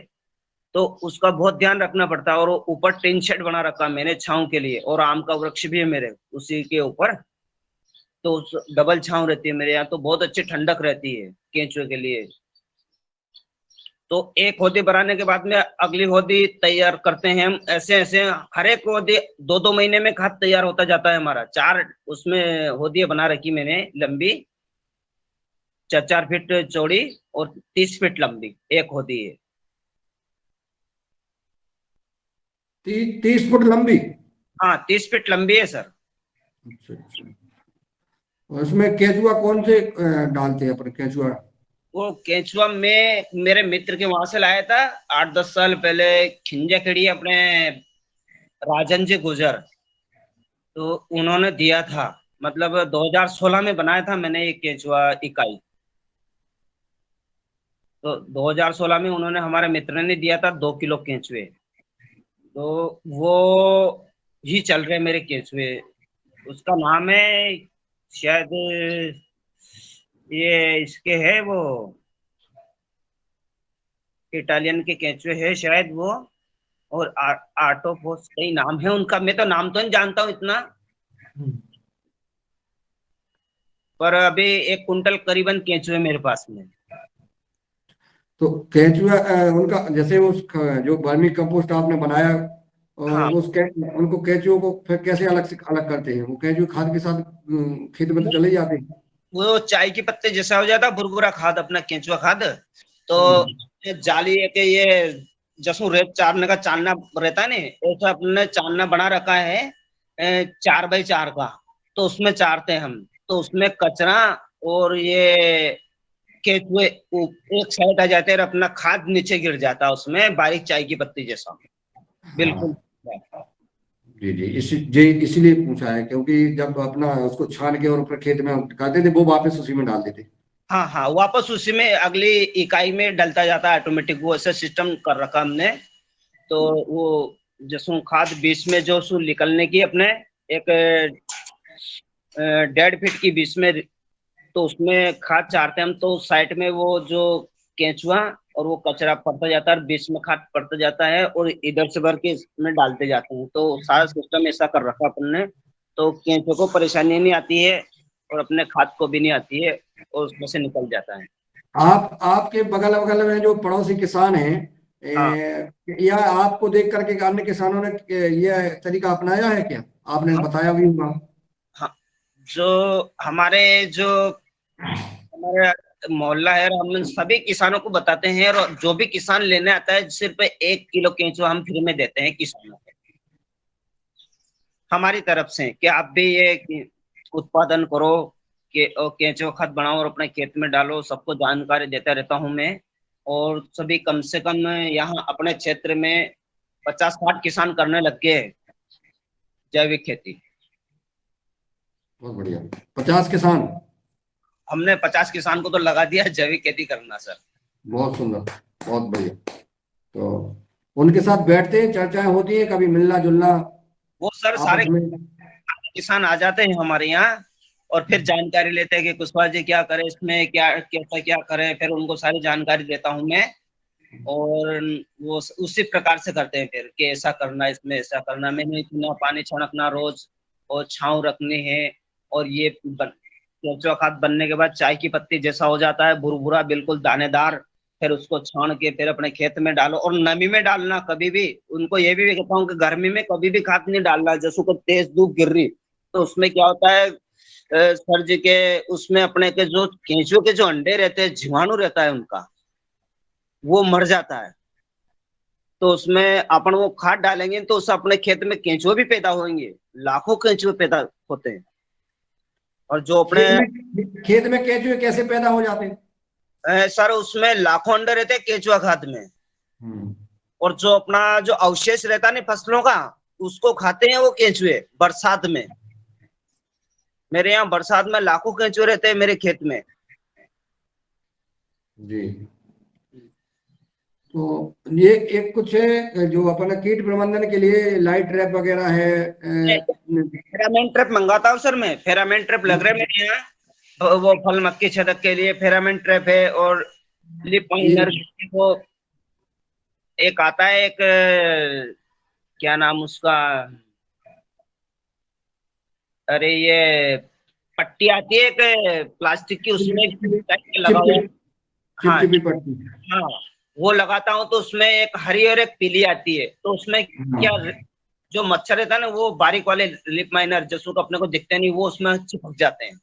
तो उसका बहुत ध्यान रखना पड़ता है। और ऊपर टिन शेड बना रखा मैंने छांव के लिए, और आम का वृक्ष भी है मेरे उसी के ऊपर, तो डबल छांव रहती है मेरे यहाँ, तो बहुत अच्छी ठंडक रहती है केंचुए के लिए। तो एक होदी बनाने के बाद में अगली होदी तैयार करते हैं हम, ऐसे ऐसे हर एक होदी 2-2 महीने में खाद तैयार होता जाता है हमारा। 4 उसमें होदी बना रखी मैंने लंबी, 4-4 फीट चौड़ी और 30 फीट लंबी एक होदी है। 30 फुट लंबी? हाँ 30 फीट लंबी है सर। अच्छा अच्छा। और उसमें केचुआ कौन से डालते हैं अपन केचुआ? वो केंचुआ में मेरे मित्र के वहां से लाया था 8-10 साल पहले, खिंजा खेड़ी अपने राजन जी गुजर, तो उन्होंने दिया था, मतलब 2016 में बनाया था मैंने एक केंचुआ इकाई। तो 2016 में उन्होंने, हमारे मित्र ने दिया था 2 किलो केंचुए, तो वो ही चल रहे मेरे केंचुए। उसका नाम है शायद, ये इसके है वो इटालियन के केंचुए है शायद वो, और आर्टोफोस कई नाम है उनका, मैं तो नाम तो नहीं जानता हूँ इतना, पर अभी 1 कुंटल करीबन केंचुए मेरे पास में। तो केचुआ उनका जैसे जो वर्मी कंपोस्ट आपने बनाया, और हाँ, उनको केचुओं को फिर कैसे अलग करते हैं? वो केचुआ खाद के साथ खेत में तो चले ही जाते हैं। वो चाय की पत्ते जैसा हो जाता भुरभुरा खाद अपना केंचुआ खाद, तो हम्म। ये जाली है कि ये जसू रेत चारने का चालना रहता है ना, ऐसा अपने चालना बना रखा है 4x4 का, तो उसमें चारते हैं हम, तो उसमें कचरा और ये केचुए एक साइड आ जाते हैं, और अपना खाद नीचे गिर जाता है उसमें बारीक चाय की पत्ती जैसा, बिल्कुल। हाँ जी जी, इसीलिए पूछा है, क्योंकि जब अपना उसको छान के और फिर खेत में करते थे, वो वापस उसी में डाल देते। हाँ हाँ, वापस उसी में अगली इकाई में डलता जाता है ऑटोमेटिक, वो ऐसा सिस्टम कर रखा हमने। तो वो जसो खाद बीच में जो सु निकलने की अपने एक 1.5 फीट की बीच में, तो उसमें खाद चारते हम, तो साइड में वो जो केंचुआ और वो कचरा पड़ता जाता है और बीच में खाद पड़ता जाता है और इधर से भर के इसमें डालते जाते हैं। तो सारा सिस्टम ऐसा कर रखा अपन ने, तो केंचुए को परेशानी नहीं आती है और अपने खाद को भी नहीं आती है और उसमें से निकल जाता है। आपके बगल बगल में जो पड़ोसी किसान हैं, हाँ या आपको देख करके अन्य किसानों ने यह तरीका अपनाया है क्या? आपने हाँ बताया भी होगा। हाँ। जो हमारे मोहल्ला है, और हम सभी किसानों को बताते हैं, और जो भी किसान लेने आता है सिर्फ 1 किलो केंचुआ हम फ्री में देते हैं किसानों को, हमारी तरफ से, कि आप भी ये उत्पादन करो, कि केंचुआ खाद बनाओ और अपने खेत में डालो। सबको जानकारी देता रहता हूँ मैं, और सभी कम से कम यहाँ अपने क्षेत्र में 50-60 किसान करने लग गए हैं जैविक खेती। बहुत बढ़िया। 50 किसान? हमने 50 किसान को तो लगा दिया जैविक खेती करना सर। बहुत सुंदर, बहुत बढ़िया। तो उनके साथ बैठते हैं, चर्चाएं होती है, कभी मिलना जुलना वो सर सारे आपस में? किसान आ जाते हैं हमारे यहाँ, और फिर जानकारी लेते हैं कि कुशवाहा जी क्या करें, इसमें क्या कैसा क्या करें, फिर उनको सारी जानकारी देता हूँ मैं, और वो उसी प्रकार से करते हैं फिर, कि ऐसा करना, इसमें ऐसा करना, मैंने इतना पानी छिड़कना रोज, और छांव रखनी है, और ये केंचुआ खाद बनने के बाद चाय की पत्ती जैसा हो जाता है, भुरभुरा बिल्कुल दानेदार, फिर उसको छान के फिर अपने खेत में डालो, और नमी में डालना कभी भी। उनको ये भी कहता हूँ कि गर्मी में कभी भी खाद नहीं डालना, जैसे को तेज धूप गिर रही तो उसमें क्या होता है, सर जी के उसमें अपने के जो केंचुए के जो अंडे रहते हैं, जीवाणु रहता है उनका, वो मर जाता है। तो उसमें अपन वो खाद डालेंगे तो उससे अपने खेत में केंचुए भी पैदा होंगे, लाखों केंचुए पैदा होते हैं। और जो अपने खेत में केंचुए कैसे पैदा हो जाते हैं? सर उसमें लाखों अंडे रहते हैं केंचुआ खाद में, हम्म। और जो अपना जो अवशेष रहता है ना फसलों का, उसको खाते हैं वो केंचुए बरसात में। मेरे यहाँ बरसात में लाखों केंचुए रहते हैं मेरे खेत में। जी। तो ये एक कुछ है जो अपना कीट प्रबंधन के लिए लाइट ट्रैप वगैरह है। फेरामेन ट्रैप मंगाता हूँ सर मैं, फेरामेन ट्रैप लग रहे हैं मेरे यहाँ, तो वो फल मक्खी छटक के लिए फेरामेन ट्रैप है, और लिप ये माइनर वो एक आता है, एक क्या नाम उसका, अरे ये पट्टी आती है एक प्लास्टिक की, उसमें टाइप के लगा हुआ है। चिपचिपी हाँ चिपचिपी पट्टी। हाँ, वो लगाता हूँ, तो उसमें एक हरी और एक पीली आती है, तो उसमें क्या, हाँ, जो मच्छर रहता है ना, वो बारीक वाले लिप माइनर जिसको अपने को दिखते नहीं, वो उसमें चिपक जाते हैं।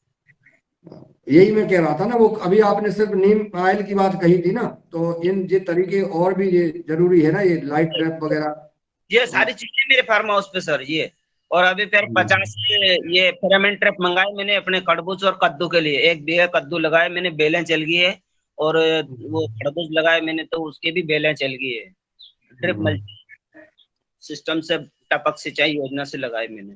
यही मैं कह रहा था ना, वो अभी आपने सिर्फ नीम ऑयल की बात कही थी ना, तो इन ये तरीके और भी ये जरूरी है ना, ये लाइट ट्रैप वगैरह। ये सारी चीजें मेरे फार्म हाउस पे सर ये। और अभी फिर 50 ये फेरामेन ट्रैप मंगाए मैंने अपने खरबूज और कद्दू के लिए, 1 बीघा कद्दू लगाए मैंने, बेलें चल गई है, और वो खरबूज लगाए मैंने तो उसके भी बेलें चल गई है। ड्रिप सिस्टम से, टपक सिंचाई योजना से लगाए मैंने।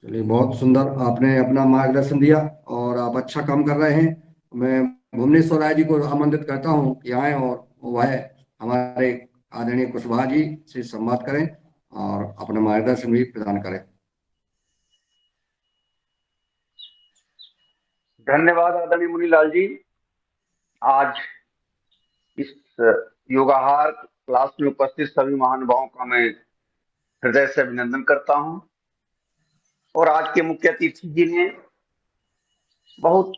चलिए, बहुत सुंदर, आपने अपना मार्गदर्शन दिया और आप अच्छा काम कर रहे हैं। मैं भुवनेश्वर राय जी को आमंत्रित करता हूँ कि आए और वह हमारे आदरणीय कुशवाहा जी से संवाद करें और अपना मार्गदर्शन भी प्रदान करें। धन्यवाद आदरणीय मुनीलाल जी। आज इस योगाहार क्लास में उपस्थित सभी महानुभावों का मैं हृदय से अभिनंदन करता हूं। और आज के मुख्य अतिथि जी ने बहुत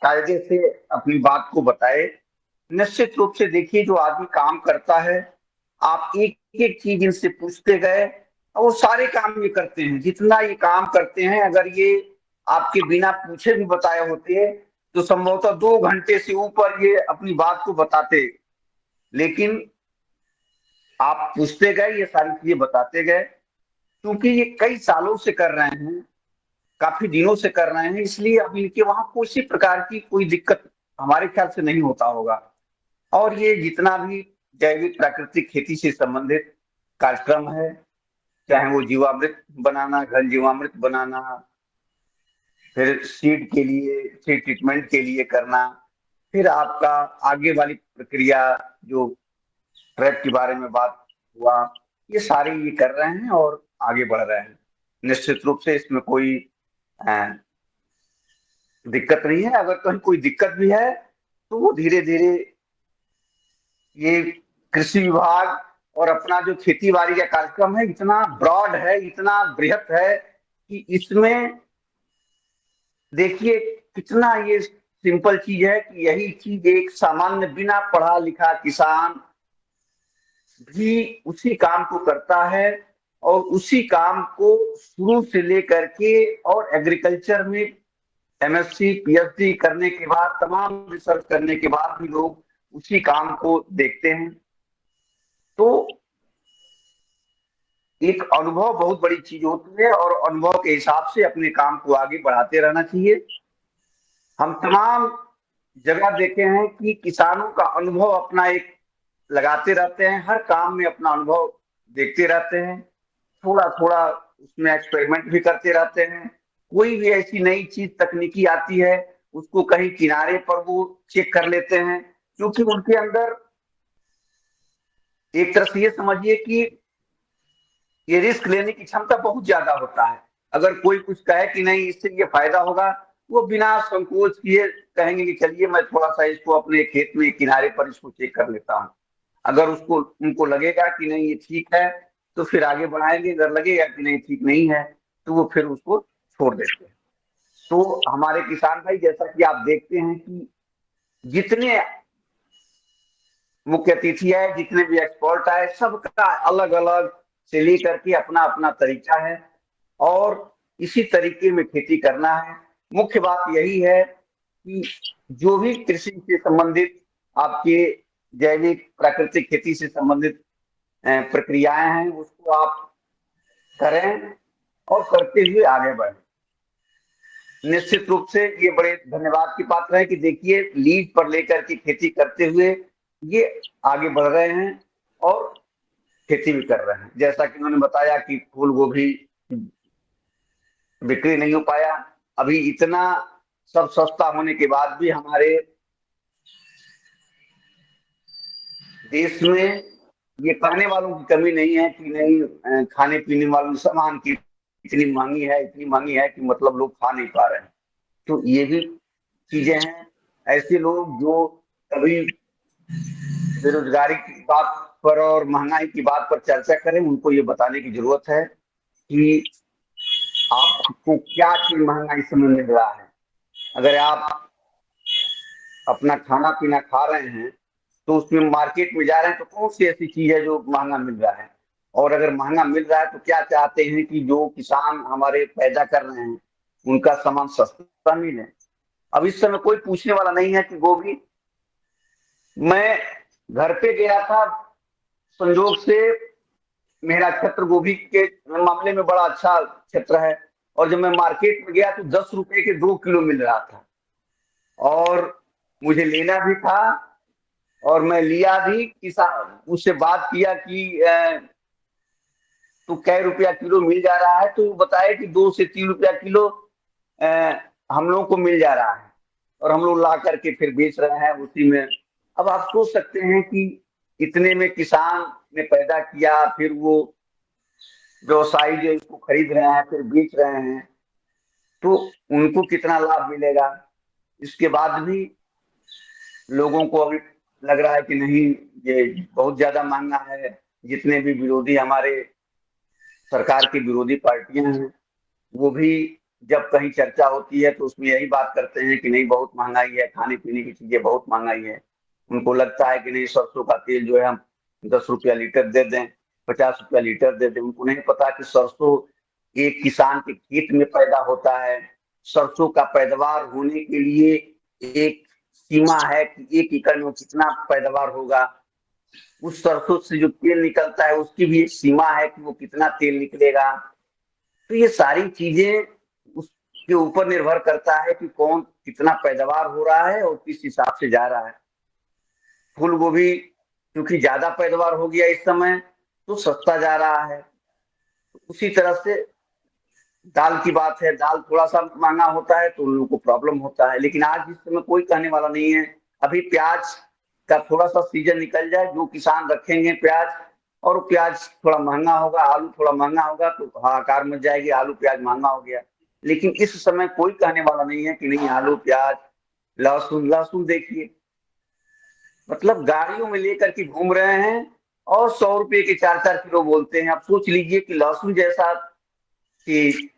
कायदे से अपनी बात को बताए। निश्चित रूप से देखिए, जो आदमी काम करता है, आप एक एक चीज इनसे पूछते गए और वो सारे काम ये करते हैं। जितना ये काम करते हैं, अगर ये आपके बिना पूछे भी बताए होते तो संभवतः 2 घंटे से ऊपर ये अपनी बात को बताते। लेकिन आप पूछते गए, ये सारी चीजें बताते गए। क्योंकि ये कई सालों से कर रहे हैं, काफी दिनों से कर रहे हैं, इसलिए अब इनके वहां किसी प्रकार की कोई दिक्कत हमारे ख्याल से नहीं होता होगा। और ये जितना भी जैविक प्राकृतिक खेती से संबंधित कार्यक्रम है, चाहे वो जीवामृत बनाना, घन जीवामृत बनाना, फिर सीड के लिए, सीड ट्रीटमेंट के लिए करना, फिर आपका आगे वाली प्रक्रिया जो ट्रैप के बारे में बात हुआ, ये सारे ये कर रहे हैं और आगे बढ़ रहे हैं। निश्चित रूप से इसमें कोई दिक्कत नहीं है। अगर कहीं कोई दिक्कत भी है तो वो धीरे धीरे ये कृषि विभाग और अपना जो खेती बाड़ी का कार्यक्रम है इतना ब्रॉड है, इतना बृहत है कि इसमें देखिए कितना ये सिंपल चीज है कि यही चीज एक सामान्य बिना पढ़ा लिखा किसान भी उसी काम को करता है और उसी काम को शुरू से लेकर के और एग्रीकल्चर में एमएससी पीएचडी करने के बाद तमाम रिसर्च करने के बाद भी लोग उसी काम को देखते हैं। तो एक अनुभव बहुत बड़ी चीज होती है और अनुभव के हिसाब से अपने काम को आगे बढ़ाते रहना चाहिए। हम तमाम जगह देखे हैं कि किसानों का अनुभव अपना एक लगाते रहते हैं, हर काम में अपना अनुभव देखते रहते हैं, थोड़ा थोड़ा उसमें एक्सपेरिमेंट भी करते रहते हैं। कोई भी ऐसी नई चीज तकनीकी आती है उसको कहीं किनारे पर वो चेक कर लेते हैं, क्योंकि उनके अंदर एक तरह से ये समझिए कि ये रिस्क लेने की क्षमता बहुत ज्यादा होता है। अगर कोई कुछ कहे कि नहीं इससे ये फायदा होगा, वो बिना संकोच किए कहेंगे कि चलिए मैं थोड़ा सा इसको अपने खेत में किनारे पर इसको चेक कर लेता हूँ। अगर उसको उनको लगेगा कि नहीं ये ठीक है तो फिर आगे बढ़ाएंगे, अगर लगेगा कि नहीं ठीक नहीं है तो वो फिर उसको छोड़ देते हैं। तो हमारे किसान भाई जैसा कि आप देखते हैं कि जितने मुख्य अतिथि है, जितने भी एक्सपर्ट आए, सबका अलग अलग से लेकर के अपना अपना तरीका है और इसी तरीके में खेती करना है। मुख्य बात यही है कि जो भी कृषि से संबंधित आपके जैविक प्राकृतिक खेती से संबंधित प्रक्रियाएं हैं उसको आप करें और करते हुए आगे बढ़ें। निश्चित रूप से ये बड़े धन्यवाद की पात्र है कि देखिए लीड पर लेकर के खेती करते हुए ये आगे बढ़ रहे हैं और खेती भी कर रहे हैं। जैसा कि उन्होंने बताया कि फूल गोभी बिक्री नहीं हो पाया, अभी इतना सब सस्ता होने के बाद भी हमारे देश में ये खाने वालों की कमी नहीं है कि नहीं खाने पीने वालों सामान की इतनी महंगी है कि मतलब लोग खा नहीं पा रहे हैं। तो ये भी चीजें हैं। ऐसे लोग जो कभी बेरोजगारी की बात पर और महंगाई की बात पर चर्चा करें, उनको ये बताने की जरूरत है कि आपको क्या चीज महंगा इस समय मिल रहा है। अगर आप अपना खाना पीना खा रहे हैं तो उसमें मार्केट में जा रहे हैं तो कौन सी ऐसी चीज है जो महंगा मिल रहा है, और अगर महंगा मिल रहा है तो क्या चाहते हैं कि जो किसान हमारे पैदा कर रहे हैं उनका सामान सस्ता मिले। अब इस समय कोई पूछने वाला नहीं है कि गोभी, मैं घर पे गया था, संजोग से मेरा क्षेत्र गोभी के मामले में बड़ा अच्छा क्षेत्र है, और जब मैं मार्केट में गया तो 10 रुपए के 2 किलो मिल रहा था और मुझे लेना भी था और मैं लिया भी। किसान उससे बात किया कि तो कै रुपया किलो मिल जा रहा है, तो बताए कि 2 से 3 रुपया किलो हम लोग को मिल जा रहा है और हम लोग ला करके फिर बेच रहे हैं उसी में। अब आप सोच सकते हैं कि इतने में किसान ने पैदा किया, फिर वो व्यवसायी जो इसको खरीद रहे हैं फिर बेच रहे हैं, तो उनको कितना लाभ मिलेगा। इसके बाद भी लोगों को अभी लग रहा है कि नहीं ये बहुत ज्यादा महंगा है। जितने भी विरोधी हमारे सरकार की विरोधी पार्टियां हैं वो भी जब कहीं चर्चा होती है तो उसमें यही बात करते हैं कि नहीं बहुत महंगाई है, खाने पीने की चीजें बहुत महंगाई है। उनको लगता है कि नहीं सरसों का तेल जो है हम 10 रुपया लीटर दे दें, 50 रुपया लीटर दे दें। उनको नहीं पता कि सरसों एक किसान के खेत में पैदा होता है। सरसों का पैदावार होने के लिए एक सीमा है कि 1 एकड़ में कितना पैदावार होगा। उस सरसों से जो तेल निकलता है उसकी भी एक सीमा है कि वो कितना तेल निकलेगा। तो ये सारी चीजें उसके ऊपर निर्भर करता है कि कौन कितना पैदावार हो रहा है और किस हिसाब से जा रहा है। फूल गोभी क्योंकि ज्यादा पैदावार हो गया इस समय तो सस्ता जा रहा है। उसी तरह से दाल की बात है, दाल थोड़ा सा महंगा होता है तो उन लोगों को प्रॉब्लम होता है। लेकिन आज इस समय कोई कहने वाला नहीं है। अभी प्याज का थोड़ा सा सीजन निकल जाए, जो किसान रखेंगे प्याज, और प्याज थोड़ा महंगा होगा, आलू थोड़ा महंगा होगा तो हाहाकार मच जाएगी, आलू प्याज महंगा हो गया। लेकिन इस समय कोई कहने वाला नहीं है कि नहीं आलू, प्याज, लहसुन। लहसुन देखिए, मतलब गाड़ियों में लेकर के घूम रहे हैं और 100 रुपए के 4-4 किलो बोलते हैं। आप सोच लीजिए कि लहसुन जैसा कि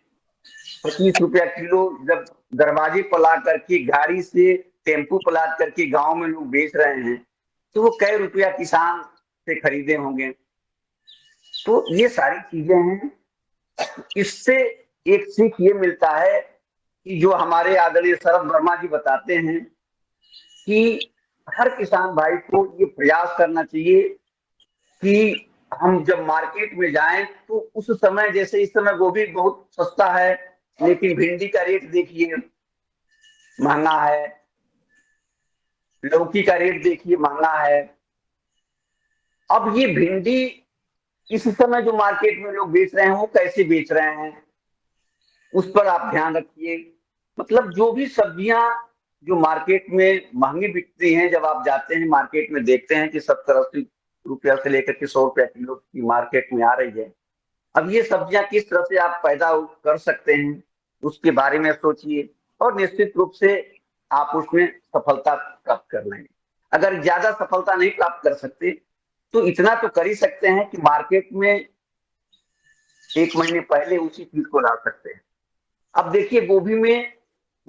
25 रुपया किलो जब दरवाजे पर ला करके गाड़ी से टेम्पू पर ला करके गांव में लोग बेच रहे हैं, तो वो कई रुपया किसान से खरीदे होंगे। तो ये सारी चीजें हैं। इससे एक सीख ये मिलता है कि जो हमारे आदरणीय शरद वर्मा जी बताते हैं कि हर किसान भाई को ये प्रयास करना चाहिए कि हम जब मार्केट में जाएं तो उस समय, जैसे इस समय गोभी बहुत सस्ता है, लेकिन भिंडी का रेट देखिए महंगा है, लौकी का रेट देखिए महंगा है। अब ये भिंडी इस समय जो मार्केट में लोग बेच रहे हैं वो कैसे बेच रहे हैं, उस पर आप ध्यान रखिए। मतलब जो भी सब्जियां जो मार्केट में महंगी बिकती हैं, जब आप जाते हैं मार्केट में देखते हैं कि 70-80 रुपया से लेकर के 100 रुपया किलो की मार्केट में आ रही है। अब ये सब्जियां किस तरह से आप पैदा कर सकते हैं उसके बारे में सोचिए, और निश्चित रूप से आप उसमें सफलता प्राप्त कर लेंगे। अगर ज्यादा सफलता नहीं प्राप्त कर सकते तो इतना तो कर ही सकते हैं कि मार्केट में 1 महीने पहले उसी चीज को ला सकते हैं। अब देखिए गोभी में,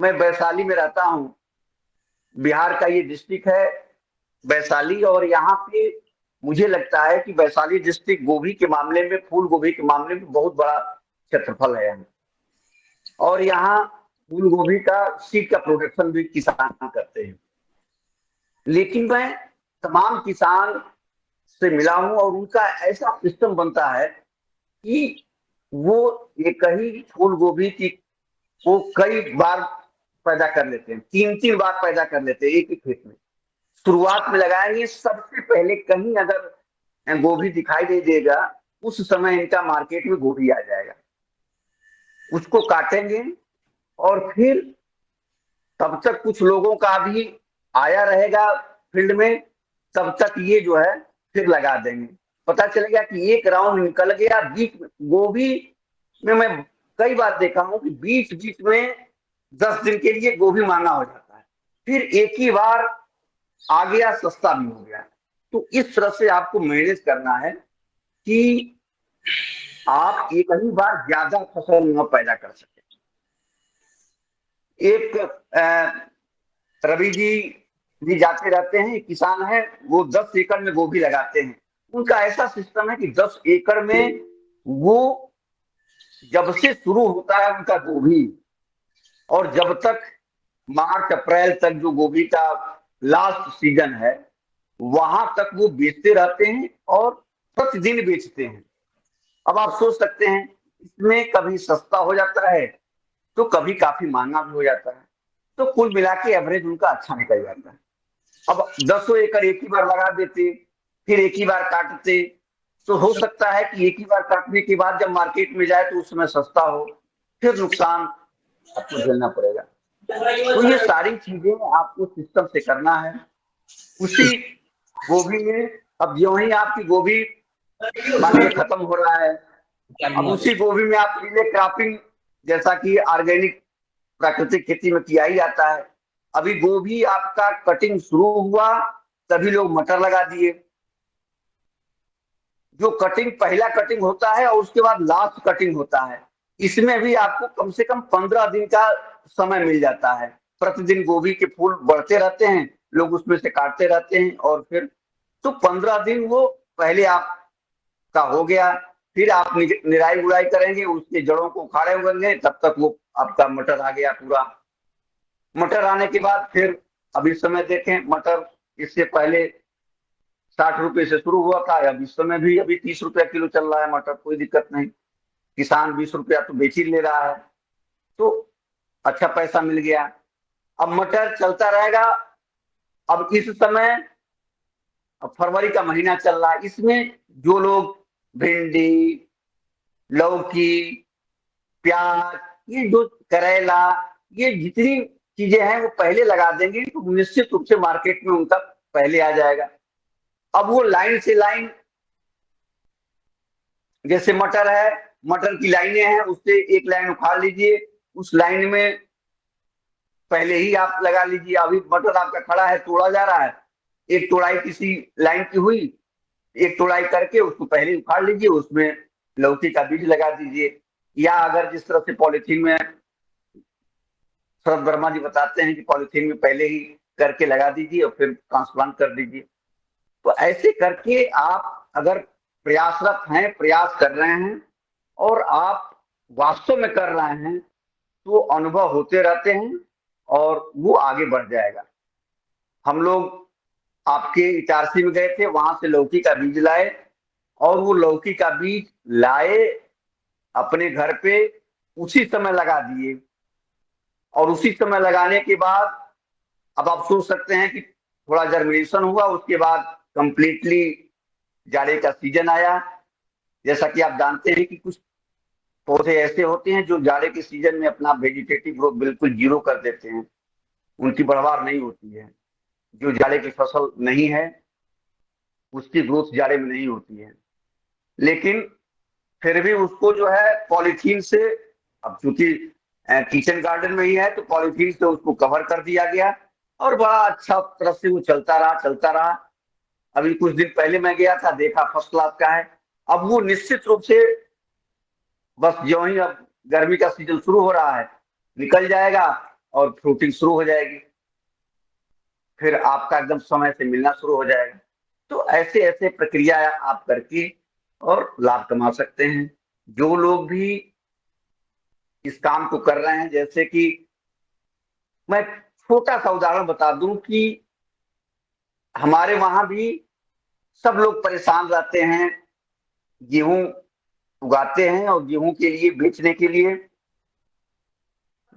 मैं वैशाली में रहता हूं, बिहार का ये डिस्ट्रिक्ट है वैशाली, और यहाँ पे मुझे लगता है कि वैशाली डिस्ट्रिक्ट गोभी के मामले में, फूल गोभी के मामले में बहुत बड़ा क्षेत्रफल है। और यहाँ फूल गोभी का सीड का प्रोडक्शन भी किसान करते हैं। लेकिन मैं तमाम किसान से मिला हूं और उनका ऐसा सिस्टम बनता है कि वो एक ही फूल गोभी की वो कई बार पैदा कर लेते हैं, 3-3 बार पैदा कर लेते हैं एक ही खेत में। शुरुआत में लगाएंगे, सबसे पहले कहीं अगर गोभी दिखाई दे देगा उस समय इनका मार्केट में गोभी आ जाएगा, उसको काटेंगे और फिर तब तक कुछ लोगों का भी आया रहेगा फील्ड में, तब तक ये जो है फिर लगा देंगे। पता चलेगा कि एक राउंड निकल गया, बीच में गोभी में मैं कई बार देखा हूं कि बीच बीच में 10 दिन के लिए गोभी महंगा हो जाता है, फिर एक ही बार आ गया, सस्ता भी हो गया। तो इस तरह से आपको मैनेज करना है कि आप एक ही बार ज्यादा फसल न पैदा कर सके। एक रवि जी भी जाते रहते हैं, किसान है, वो 10 एकड़ में गोभी लगाते हैं। उनका ऐसा सिस्टम है कि 10 एकड़ में वो जब से शुरू होता है उनका गोभी, और जब तक मार्च अप्रैल तक जो गोभी का लास्ट सीजन है वहां तक वो बेचते रहते हैं और प्रतिदिन बेचते हैं। अब आप सोच सकते हैं इसमें कभी सस्ता हो जाता है तो कभी काफी महंगा भी हो जाता है, तो कुल मिला के एवरेज उनका अच्छा निकल जाता है। अब 10 एकड़ एक ही बार लगा देते, फिर एक ही बार काटते, तो हो सकता है कि एक ही बार काटने के बाद जब मार्केट में जाए तो उस समय सस्ता हो, फिर नुकसान आपको झेलना पड़ेगा। तो ये सारी चीजें आपको सिस्टम से करना है। उसी गोभी में अब जो ही आपकी गोभी मानिए खत्म हो रहा है, अब उसी गोभी में आप रिले क्रॉपिंग, जैसा कि ऑर्गेनिक प्राकृतिक खेती में किया ही जाता है। अभी गोभी आपका कटिंग शुरू हुआ तभी लोग मटर लगा दिए। जो कटिंग पहला कटिंग होता है और उसके बाद लास्ट कटिंग होता है, इसमें भी आपको कम से कम 15 दिन का समय मिल जाता है। प्रतिदिन गोभी के फूल बढ़ते रहते हैं, लोग उसमें से काटते रहते हैं, और फिर तो 15 दिन वो पहले आपका हो गया, फिर आप निराई गुड़ाई करेंगे, उसके जड़ों को उखाड़े होंगे, तब तक वो आपका मटर आ गया पूरा। मटर आने के बाद फिर अब इस समय देखें, मटर इससे पहले 60 रुपए से शुरू हुआ था, अब इस समय भी अभी 30 रुपया किलो चल रहा है मटर, कोई दिक्कत नहीं। किसान 20 रुपया तो बेच ही ले रहा है, तो अच्छा पैसा मिल गया। अब मटर चलता रहेगा। अब इस समय अब फरवरी का महीना चल रहा है, इसमें जो लोग भिंडी, लौकी, प्याज, ये जो करेला, ये जितनी चीजें हैं वो पहले लगा देंगे तो निश्चित रूप से मार्केट में उनका पहले आ जाएगा। अब वो लाइन से लाइन, जैसे मटर है, मटर की लाइनें हैं, उससे एक लाइन उखाड़ लीजिए, उस लाइन में पहले ही आप लगा लीजिए। अभी मटर आपका खड़ा है, तोड़ा जा रहा है, एक तोड़ाई किसी लाइन की हुई, एक तोड़ाई करके उसको पहले उखाड़ लीजिए, उसमें लौकी का बीज लगा दीजिए। या अगर जिस तरह से पॉलिथीन में शरद वर्मा जी बताते हैं कि पॉलिथीन में पहले ही करके लगा दीजिए और फिर ट्रांसप्लांट कर दीजिए। तो ऐसे करके आप अगर प्रयासरत हैं, प्रयास कर रहे हैं और आप वास्तव में कर रहे हैं, तो अनुभव होते रहते हैं और वो आगे बढ़ जाएगा। हम लोग आपके इटारसी में गए थे, वहां से लौकी का बीज लाए और वो लौकी का बीज लाए अपने घर पे उसी समय लगा दिए। और उसी समय लगाने के बाद अब आप सोच सकते हैं कि थोड़ा जर्मिनेशन हुआ, उसके बाद कंप्लीटली जाड़े का सीजन आया। जैसा कि आप जानते हैं कि कुछ पौधे ऐसे होते हैं जो जाड़े के सीजन में अपना वेजिटेटिव ग्रोथ बिल्कुल जीरो कर देते हैं, उनकी बढ़वार नहीं होती है। जो जाड़े की फसल नहीं है उसकी ग्रोथ जाड़े में नहीं होती है, लेकिन फिर भी उसको जो है पॉलीथीन से, अब चूंकि किचन गार्डन में ही है तो पॉलीथीन से उसको कवर कर दिया गया और बड़ा अच्छा तरह से वो चलता रहा। अभी कुछ दिन पहले मैं गया था, देखा फर्स्ट क्लास का है। अब वो निश्चित रूप से बस जो ही अब गर्मी का सीजन शुरू हो रहा है निकल जाएगा और फ्रूटिंग शुरू हो जाएगी, फिर आपका एकदम समय से मिलना शुरू हो जाएगा। तो ऐसे ऐसे प्रक्रिया आप करके और लाभ कमा सकते हैं। जो लोग भी इस काम को कर रहे हैं, जैसे कि मैं छोटा सा उदाहरण बता दूं कि हमारे वहां भी सब लोग परेशान रहते हैं, गेहूं उगाते हैं और गेहूं के लिए बेचने के लिए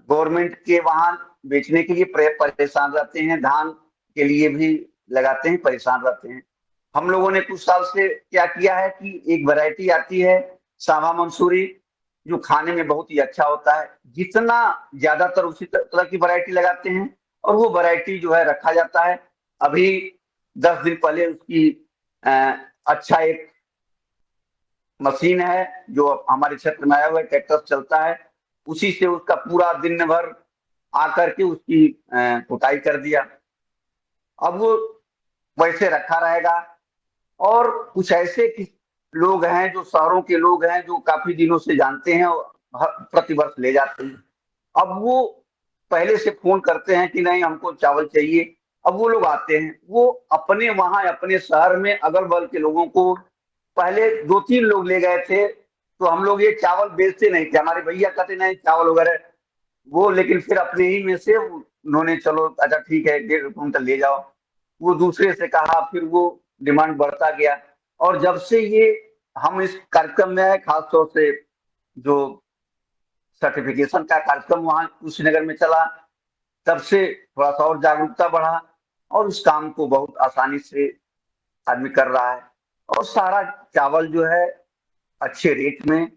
गवर्नमेंट के वहां बेचने के लिए परेशान रहते हैं, धान के लिए भी लगाते हैं, परेशान रहते हैं। हम लोगों ने कुछ साल से क्या किया है कि एक वैरायटी आती है सावा मंसूरी, जो खाने में बहुत ही अच्छा होता है। जितना ज्यादातर उसी तरह की वैरायटी लगाते हैं और वो वैरायटी जो है रखा जाता है। अभी 10 दिन पहले उसकी अच्छा एक मशीन है जो हमारे क्षेत्र में आया हुआ है, ट्रैक्टर चलता है, उसी से उसका पूरा दिन भर आकर के उसकी कुटाई कर दिया। अब वो वैसे रखा रहेगा। और कुछ ऐसे लोग हैं जो शहरों के लोग हैं जो काफी दिनों से जानते हैं और प्रतिवर्ष ले जाते हैं। अब वो पहले से फोन करते हैं कि नहीं हमको चावल चाहिए। अब वो लोग आते हैं, वो अपने वहां अपने शहर में अगल बगल के लोगों को, पहले 2-3 लोग ले गए थे तो हम लोग ये चावल बेचते नहीं थे, हमारे भैया कहते नहीं चावल वगैरह वो, लेकिन फिर अपने ही में से उन्होंने चलो अच्छा ठीक है 1.5 कुंटल ले जाओ। वो दूसरे से कहा, फिर वो डिमांड बढ़ता गया। और जब से ये हम इस कार्यक्रम में आए, खासतौर से जो सर्टिफिकेशन का कार्यक्रम वहां कुशीनगर में चला, तब से थोड़ा सा और जागरूकता बढ़ा और उस काम को बहुत आसानी से आदमी कर रहा है और सारा चावल जो है अच्छे रेट में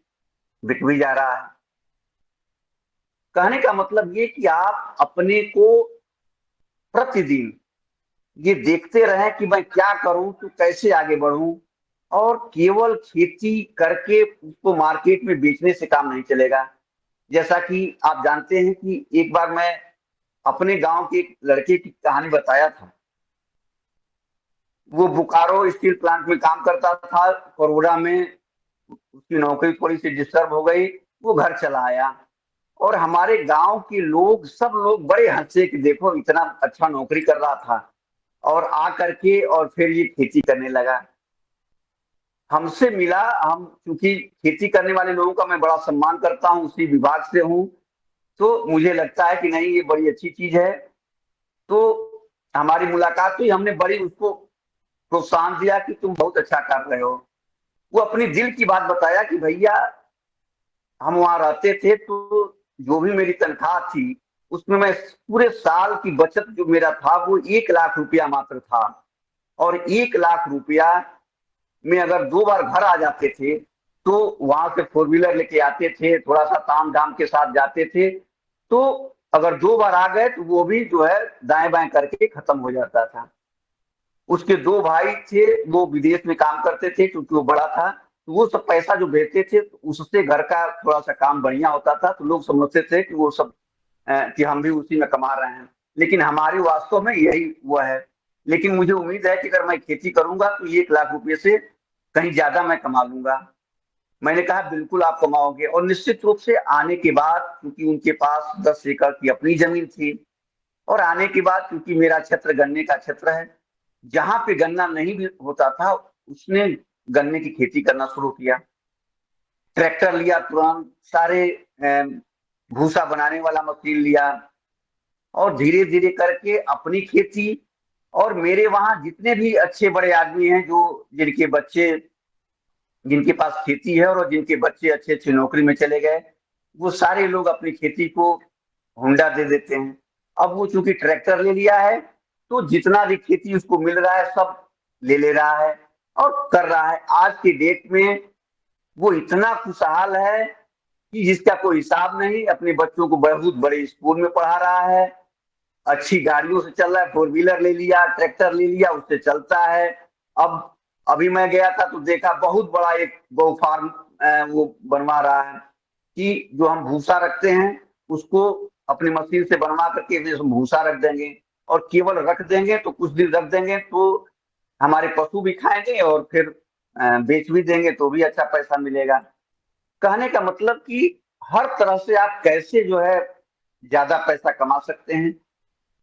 बिक भी जा रहा है। कहने का मतलब ये कि आप अपने को प्रतिदिन ये देखते रहें कि मैं क्या करूं तो कैसे आगे बढ़ूं, और केवल खेती करके उसको मार्केट में बेचने से काम नहीं चलेगा। जैसा कि आप जानते हैं कि एक बार मैं अपने गांव के एक लड़के की कहानी बताया था। वो बोकारो स्टील प्लांट में काम करता था, कोरोना में उसकी नौकरी थोड़ी सी डिस्टर्ब हो गई, वो घर चला आया और हमारे गांव के लोग सब लोग बड़े हंसे कि देखो इतना अच्छा नौकरी कर रहा था और आ करके और फिर ये खेती करने लगा। हमसे मिला, हम क्योंकि खेती करने वाले लोगों का मैं बड़ा सम्मान करता हूँ, उसी विभाग से हूँ, तो मुझे लगता है कि नहीं ये बड़ी अच्छी चीज है। तो हमारी मुलाकात हुई, हमने बड़ी उसको प्रोत्साहन दिया कि तुम बहुत अच्छा कर रहे हो। वो अपनी दिल की बात बताया कि भैया हम वहां रहते थे तो जो भी मेरी तनख्वाह थी उसमें मैं पूरे साल की बचत जो मेरा था वो 1 लाख रुपया मात्र था, और 1 लाख रुपया में अगर 2 बार घर आ जाते थे तो वहां से 4 व्हीलर लेके आते थे, थोड़ा सा ताम झाम के साथ जाते थे, तो अगर 2 बार आ गए तो वो भी जो है दाएं बाएं करके खत्म हो जाता था। उसके 2 भाई थे, वो विदेश में काम करते थे क्योंकि वो बड़ा था, तो वो सब पैसा जो भेजते थे तो उससे घर का थोड़ा सा काम बढ़िया होता था, तो लोग समझते थे कि वो सब कि हम भी उसी में कमा रहे हैं, लेकिन हमारी वास्तव में यही वो है। लेकिन मुझे उम्मीद है कि अगर मैं खेती करूंगा तो 1 लाख रुपए से कहीं ज्यादा मैं कमा लूंगा। मैंने कहा बिल्कुल आप कमाओगे। और निश्चित रूप से आने के बाद, क्योंकि उनके पास 10 एकड़ की अपनी जमीन थी, और आने के बाद क्योंकि मेरा क्षेत्र गन्ने का क्षेत्र है, जहां पे गन्ना नहीं भी होता था उसने गन्ने की खेती करना शुरू किया। ट्रैक्टर लिया तुरंत, सारे भूसा बनाने वाला मशीन लिया, और धीरे धीरे करके अपनी खेती, और मेरे वहां जितने भी अच्छे बड़े आदमी हैं जो जिनके पास खेती है और जिनके बच्चे अच्छे अच्छे नौकरी में चले गए, वो सारे लोग अपनी खेती को हुंडा दे देते हैं। अब वो चूंकि ट्रैक्टर ले लिया है तो जितना भी खेती उसको मिल रहा है सब ले रहा है और कर रहा है। आज के डेट में वो इतना खुशहाल है कि जिसका कोई हिसाब नहीं। अपने बच्चों को बहुत बड़े स्कूल में पढ़ा रहा है, अच्छी गाड़ियों से चल रहा है, 4 व्हीलर ले लिया, ट्रैक्टर ले लिया, उससे चलता है। अब अभी मैं गया था तो देखा बहुत बड़ा एक गौ फार्म वो बनवा रहा है कि जो हम भूसा रखते हैं उसको अपनी मशीन से बनवा करके भूसा रख देंगे, और केवल रख देंगे तो कुछ दिन रख देंगे तो हमारे पशु भी खाएंगे और फिर बेच भी देंगे तो भी अच्छा पैसा मिलेगा। कहने का मतलब कि हर तरह से आप कैसे जो है ज्यादा पैसा कमा सकते हैं।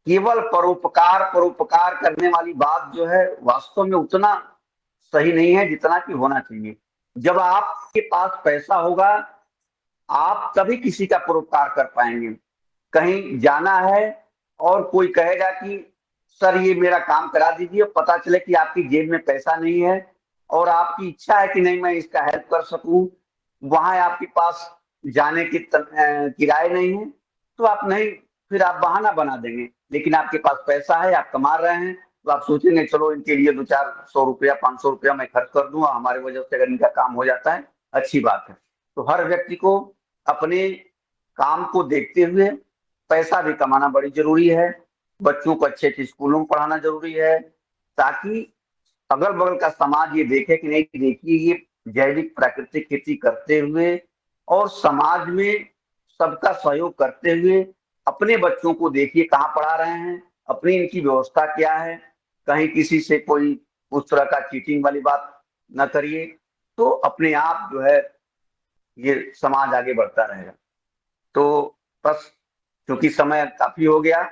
केवल परोपकार करने वाली बात जो है वास्तव में उतना सही नहीं है जितना कि होना चाहिए। जब आपके पास पैसा होगा आप तभी किसी का परोपकार कर पाएंगे। कहीं जाना है और कोई कहेगा कि सर ये मेरा काम करा दीजिए, पता चले कि आपकी जेब में पैसा नहीं है और आपकी इच्छा है कि नहीं मैं इसका हेल्प कर सकूं, वहां आपके पास जाने की किराए नहीं है, तो आप नहीं, फिर आप बहाना बना देंगे। लेकिन आपके पास पैसा है, आप कमा रहे हैं, तो आप सोचेंगे चलो इनके लिए 200-400 रुपया 500 रुपया मैं खर्च कर दूंगा, हमारी वजह से अगर इनका काम हो जाता है अच्छी बात है। तो हर व्यक्ति को अपने काम को देखते हुए पैसा भी कमाना बड़ी जरूरी है। बच्चों को अच्छे अच्छे स्कूलों में पढ़ाना जरूरी है, ताकि अगल बगल का समाज ये देखे कि नहीं, देखिए ये जैविक प्राकृतिक खेती करते हुए और समाज में सबका सहयोग करते हुए अपने बच्चों को देखिए कहाँ पढ़ा रहे हैं, अपनी इनकी व्यवस्था क्या है, कहीं किसी से कोई उस तरह का चीटिंग वाली बात न करिए, तो अपने आप जो है ये समाज आगे बढ़ता रहेगा। तो बस क्योंकि समय काफी हो गया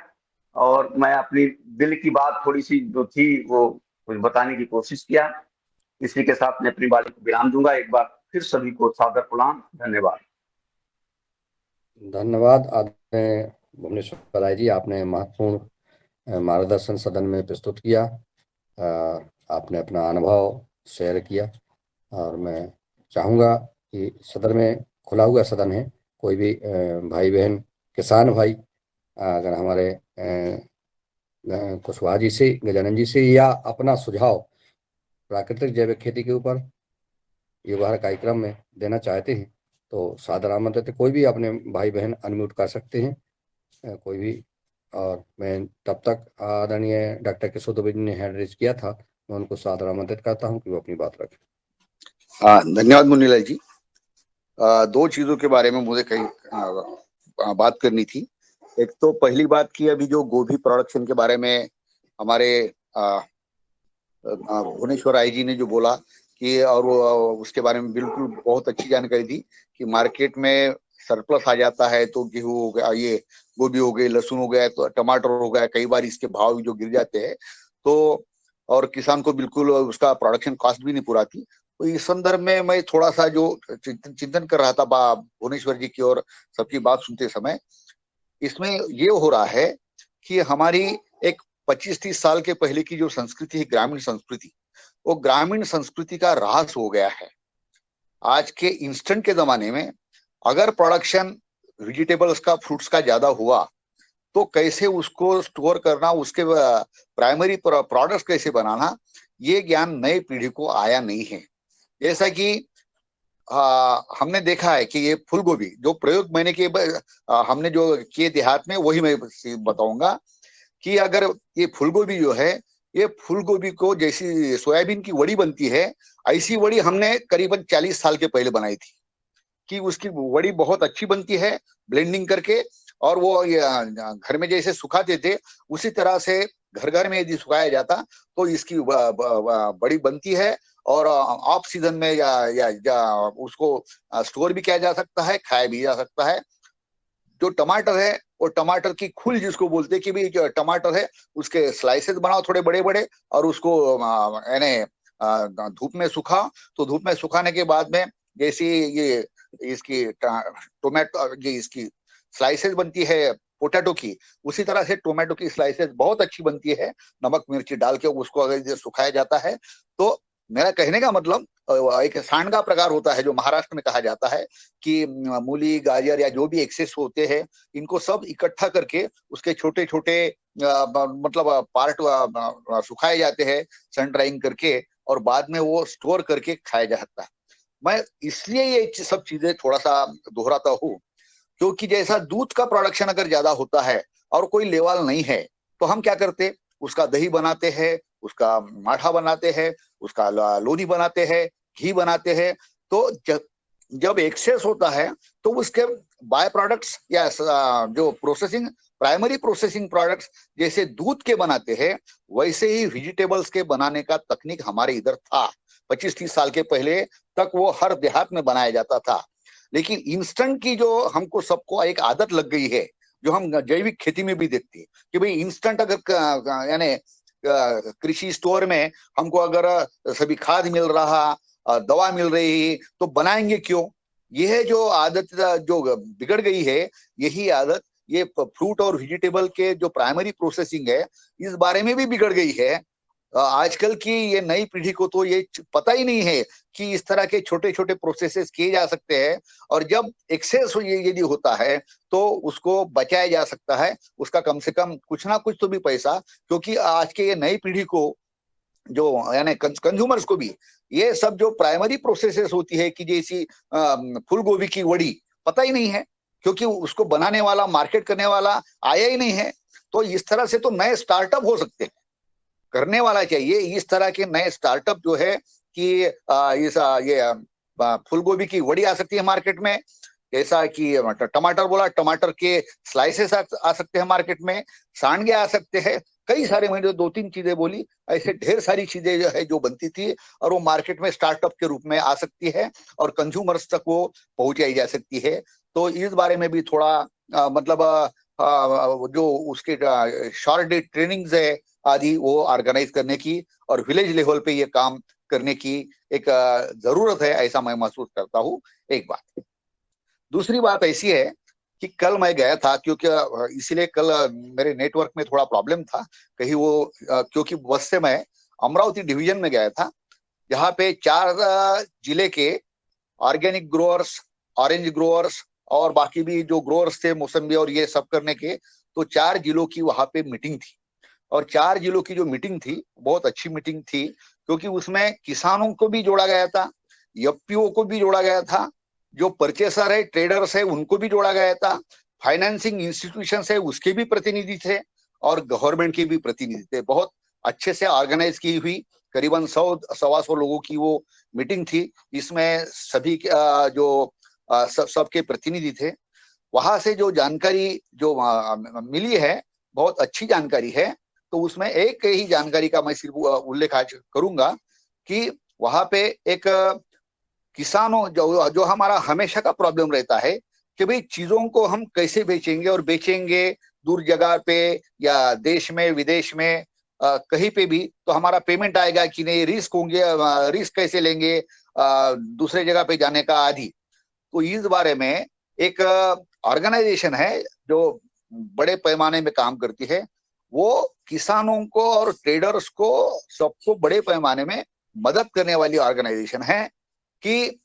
और मैं अपनी दिल की बात थोड़ी सी जो थी वो कुछ बताने की कोशिश किया, इसी के साथ मैं अपनी वाणी को विराम दूंगा। एक बार फिर सभी को सादर प्रणाम, धन्यवाद। धन्यवाद आदरणीय भुवनेश्वर राय जी, आपने महत्वपूर्ण मार्गदर्शन सदन में प्रस्तुत किया। आपने अपना अनुभव शेयर किया और मैं चाहूँगा कि सदन में खुला हुआ सदन है, कोई भी भाई बहन किसान भाई अगर हमारे कुशवाहा जी से, गजानन जी से, या अपना सुझाव प्राकृतिक जैविक खेती के ऊपर युवाहार कार्यक्रम में देना चाहते हैं तो सादर आमंत्रित है। कोई भी अपने भाई बहन अनम्यूट कर सकते हैं कोई भी। और मैं तब तक आदरणीय डॉक्टर किशोर दुबे जी ने हैंड रेज किया था, मैं उनको सादर आमंत्रित करता हूं कि वो अपनी बात रखें। धन्यवाद मुनीलाल जी। 2 चीजों के बारे में मुझे कहीं बात करनी थी। एक तो पहली बात की अभी जो गोभी प्रोडक्शन के बारे में हमारे भुवनेश्वर राय जी ने जो बोला कि, और उसके बारे में बिल्कुल बहुत अच्छी जानकारी दी कि मार्केट में सरप्लस आ जाता है तो गेहूं हो गया, ये गोभी हो गई, लहसुन हो गया, तो टमाटर हो गया, कई बार इसके भाव जो गिर जाते हैं तो, और किसान को बिल्कुल उसका प्रोडक्शन कॉस्ट भी नहीं पूरा थी। तो इस संदर्भ में मैं थोड़ा सा जो चिंतन कर रहा था भुवनेश्वर जी की और सबकी बात सुनते समय, इसमें ये हो रहा है कि हमारी एक 25-30 साल के पहले की जो संस्कृति है, ग्रामीण संस्कृति, वो ग्रामीण संस्कृति का ह्रास हो गया है। आज के इंस्टेंट के जमाने में अगर प्रोडक्शन वेजिटेबल्स का, फ्रूट्स का ज्यादा हुआ तो कैसे उसको स्टोर करना, उसके प्राइमरी प्रोडक्ट्स कैसे बनाना, ये ज्ञान नई पीढ़ी को आया नहीं है। जैसा कि हमने देखा है कि ये फूल गोभी जो प्रयोग मैंने किए, हमने जो किए देहात में, वही मैं बताऊंगा कि अगर ये फूल गोभी जो है ये फूल गोभी को जैसी सोयाबीन की वड़ी बनती है, ऐसी वड़ी हमने करीबन 40 साल के पहले बनाई थी कि उसकी वड़ी बहुत अच्छी बनती है ब्लेंडिंग करके। और वो घर में जैसे सुखाते थे उसी तरह से घर घर में यदि सुखाया जाता तो इसकी बड़ी बनती है। और ऑफ सीजन में या उसको स्टोर भी किया जा सकता है, खाया भी जा सकता है। जो टमाटर है वो टमाटर की खुल जिसको बोलते हैं कि भाई जो टमाटर है उसके स्लाइसेस बनाओ थोड़े बड़े बड़े और उसको यानी धूप में सुखाओ। तो धूप में सुखाने के बाद में जैसी ये इसकी टोमेटो ये इसकी स्लाइसेस बनती है पोटैटो की, उसी तरह से टोमेटो की स्लाइसेस बहुत अच्छी बनती है नमक मिर्ची डाल के उसको अगर सुखाया जाता है। तो मेरा कहने का मतलब एक सांड प्रकार होता है जो महाराष्ट्र में कहा जाता है कि मूली गाजर या जो भी एक्सेस होते हैं इनको सब इकट्ठा करके उसके छोटे छोटे मतलब पार्ट सुखाए जाते हैं सन ड्राइंग करके और बाद में वो स्टोर करके खाया जा सकता है। मैं इसलिए ये सब चीजें थोड़ा सा दोहराता हूँ क्योंकि जैसा दूध का प्रोडक्शन अगर ज्यादा होता है और कोई लेवाल नहीं है तो हम क्या करते, उसका दही बनाते हैं, उसका माठा बनाते हैं, उसका लोनी बनाते हैं, घी बनाते हैं। तो जब एक्सेस होता है तो उसके बाय प्रोडक्ट्स या जो प्रोसेसिंग प्राइमरी प्रोसेसिंग प्रोडक्ट्स जैसे दूध के बनाते हैं वैसे ही वेजिटेबल्स के बनाने का तकनीक हमारे इधर था। 25-30 साल के पहले तक वो हर देहात में बनाया जाता था। लेकिन इंस्टेंट की जो हमको सबको एक आदत लग गई है जो हम जैविक खेती में भी देखते हैं कि भाई इंस्टेंट अगर यानी कृषि स्टोर में हमको अगर सभी खाद मिल रहा दवा मिल रही तो बनाएंगे क्यों। यह जो आदत जो बिगड़ गई है यही आदत ये फ्रूट और वेजिटेबल के जो प्राइमरी प्रोसेसिंग है इस बारे में भी बिगड़ गई है। आजकल की ये नई पीढ़ी को तो ये पता ही नहीं है कि इस तरह के छोटे छोटे प्रोसेसेस किए जा सकते हैं और जब एक्सेस यदि होता है तो उसको बचाया जा सकता है, उसका कम से कम कुछ ना कुछ तो भी पैसा। क्योंकि आज के ये नई पीढ़ी को जो यानी कंज्यूमर्स को भी ये सब जो प्राइमरी प्रोसेसेस होती है कि जैसी फूल गोभी की वड़ी पता ही नहीं है क्योंकि उसको बनाने वाला मार्केट करने वाला आया ही नहीं है। तो इस तरह से तो नए स्टार्टअप हो सकते हैं, करने वाला चाहिए इस तरह के नए स्टार्टअप जो है कि ये फूल गोभी की वड़ी आ सकती है मार्केट में, जैसा कि टमाटर बोला टमाटर के स्लाइसेस आ सकते हैं मार्केट में, सांडगे आ सकते हैं, कई सारे मैंने 2-3 चीजें बोली ऐसे ढेर सारी चीजें जो है जो बनती थी और वो मार्केट में स्टार्टअप के रूप में आ सकती है और कंज्यूमर्स तक वो पहुंचाई जा सकती है। तो इस बारे में भी थोड़ा मतलब जो उसके शॉर्ट डे ट्रेनिंग्स है आदि वो ऑर्गेनाइज करने की और विलेज लेवल पे ये काम करने की एक जरूरत है, ऐसा मैं महसूस करता हूँ। एक बात, दूसरी बात ऐसी है कि कल मैं गया था क्योंकि इसीलिए कल मेरे नेटवर्क में थोड़ा प्रॉब्लम था कहीं वो क्योंकि बस से मैं अमरावती डिवीजन में गया था जहाँ पे 4 जिले के ऑर्गेनिक ग्रोअर्स, ऑरेंज ग्रोअर्स और बाकी भी जो ग्रोअर्स थे मौसम्बी और ये सब करने के, तो 4 जिलों की वहां पे मीटिंग थी और 4 जिलों की जो मीटिंग थी बहुत अच्छी मीटिंग थी क्योंकि उसमें किसानों को भी जोड़ा गया था, एफपीओ को भी जोड़ा गया था, जो परचेसर है ट्रेडर्स है उनको भी जोड़ा गया था, फाइनेंसिंग इंस्टीट्यूशन है उसके भी प्रतिनिधि थे और गवर्नमेंट के भी प्रतिनिधि थे। बहुत अच्छे से ऑर्गेनाइज की हुई करीबन 100-125 लोगों की वो मीटिंग थी। इसमें सभी जो सबके प्रतिनिधि थे। वहां से जो जानकारी जो मिली है बहुत अच्छी जानकारी है। तो उसमें एक ही जानकारी का मैं सिर्फ उल्लेख आज करूंगा कि वहां पे एक किसानों जो हमारा हमेशा का प्रॉब्लम रहता है कि भाई चीजों को हम कैसे बेचेंगे और बेचेंगे दूर जगह पे या देश में विदेश में कहीं पे भी तो हमारा पेमेंट आएगा कि नहीं, रिस्क होंगे, रिस्क कैसे लेंगे दूसरे जगह पे जाने का आदि। तो इस बारे में एक ऑर्गेनाइजेशन है जो बड़े पैमाने में काम करती है, वो किसानों को और ट्रेडर्स को सबको बड़े पैमाने में मदद करने वाली ऑर्गेनाइजेशन है कि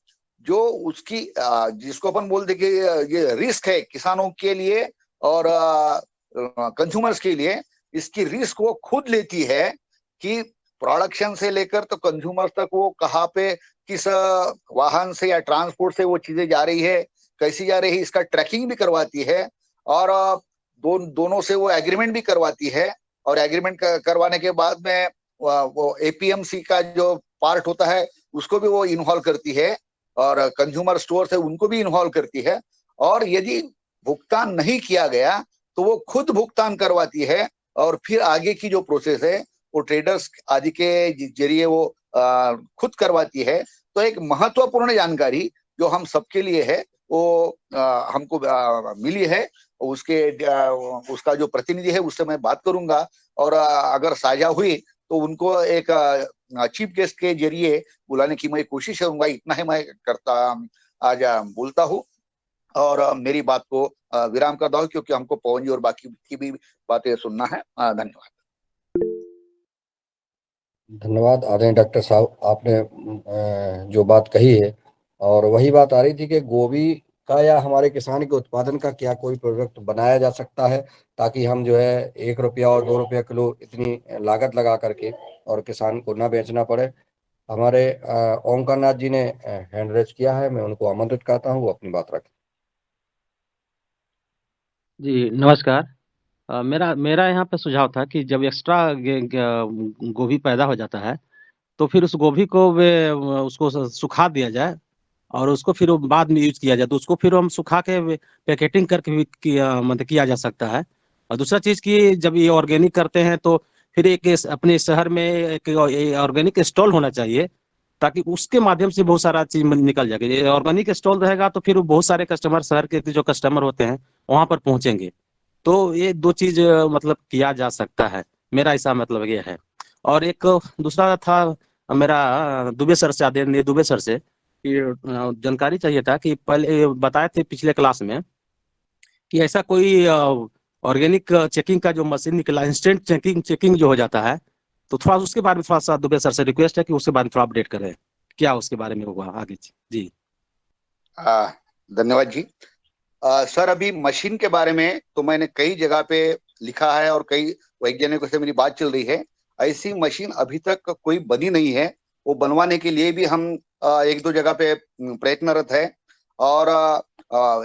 जो उसकी जिसको अपन बोलते कि ये रिस्क है किसानों के लिए और कंज्यूमर्स के लिए, इसकी रिस्क वो खुद लेती है कि प्रोडक्शन से लेकर तो कंज्यूमर तक वो कहाँ पे किस वाहन से या ट्रांसपोर्ट से वो चीजें जा रही है, कैसी जा रही है, इसका ट्रैकिंग भी करवाती है और दोनों से वो एग्रीमेंट भी करवाती है और एग्रीमेंट करवाने के बाद में वो एपीएमसी का जो पार्ट होता है उसको भी वो इन्वॉल्व करती है, और कंज्यूमर स्टोर है उनको भी इन्वॉल्व करती है। और यदि भुगतान नहीं किया गया तो वो खुद भुगतान करवाती है, और फिर आगे की जो प्रोसेस है वो ट्रेडर्स आदि के जरिए वो खुद करवाती है। तो एक महत्वपूर्ण जानकारी जो हम सबके लिए है वो हमको मिली है। उसका जो प्रतिनिधि है उससे मैं बात करूंगा, और अगर साझा हुई तो उनको एक चीफ गेस्ट के जरिए बुलाने की मैं कोशिश करूंगा। इतना ही मैं करता आज बोलता हूँ, और मेरी बात को विराम करता हूँ, क्योंकि हमको पवन जी और बाकी की भी बातें सुनना है। धन्यवाद। धन्यवाद आदरणीय डॉक्टर साहब, आपने जो बात कही है, और वही बात आ रही थी कि गोभी का या हमारे किसान के उत्पादन का क्या कोई प्रोडक्ट बनाया जा सकता है, ताकि हम जो है 1 रुपया और 2 रुपया किलो इतनी लागत लगा करके और किसान को ना बेचना पड़े। हमारे ओमकार नाथ जी ने हैंड रेज किया है, मैं उनको आमंत्रित करता हूँ, वो अपनी बात रखें। जी नमस्कार। मेरा मेरा यहाँ पे सुझाव था कि जब एक्स्ट्रा गोभी पैदा हो जाता है तो फिर उस गोभी को उसको सुखा दिया जाए और उसको फिर वो बाद में यूज किया जाए, तो उसको फिर हम सुखा के पैकेटिंग करके भी मतलब किया जा सकता है। और दूसरा चीज कि जब ये ऑर्गेनिक करते हैं तो फिर एक अपने शहर में एक ऑर्गेनिक स्टॉल होना चाहिए, ताकि उसके माध्यम से बहुत सारा चीज निकल जाएगा। ऑर्गेनिक स्टॉल रहेगा तो फिर बहुत सारे कस्टमर, शहर के जो कस्टमर होते हैं वहां पर पहुंचेंगे। तो ये दो चीज मतलब किया जा सकता है, मेरा ऐसा मतलब ये है। और एक दूसरा था मेरा दुबे सर से, आदरणीय दुबे सर से कि जानकारी चाहिए था कि पहले बताए थे पिछले क्लास में कि ऐसा कोई ऑर्गेनिक चेकिंग का जो मशीन निकला, इंस्टेंट चेकिंग जो हो जाता है, तो थोड़ा उसके बारे में थोड़ा सा दुबे सर से रिक्वेस्ट है कि उसके बारे में थोड़ा अपडेट करें, क्या उसके बारे में होगा आगे। जी धन्यवाद जी। सर, अभी मशीन के बारे में तो मैंने कई जगह पे लिखा है और कई वैज्ञानिकों से मेरी बात चल रही है। ऐसी मशीन अभी तक कोई बनी नहीं है। वो बनवाने के लिए भी हम एक दो जगह पे प्रयत्नरत है। और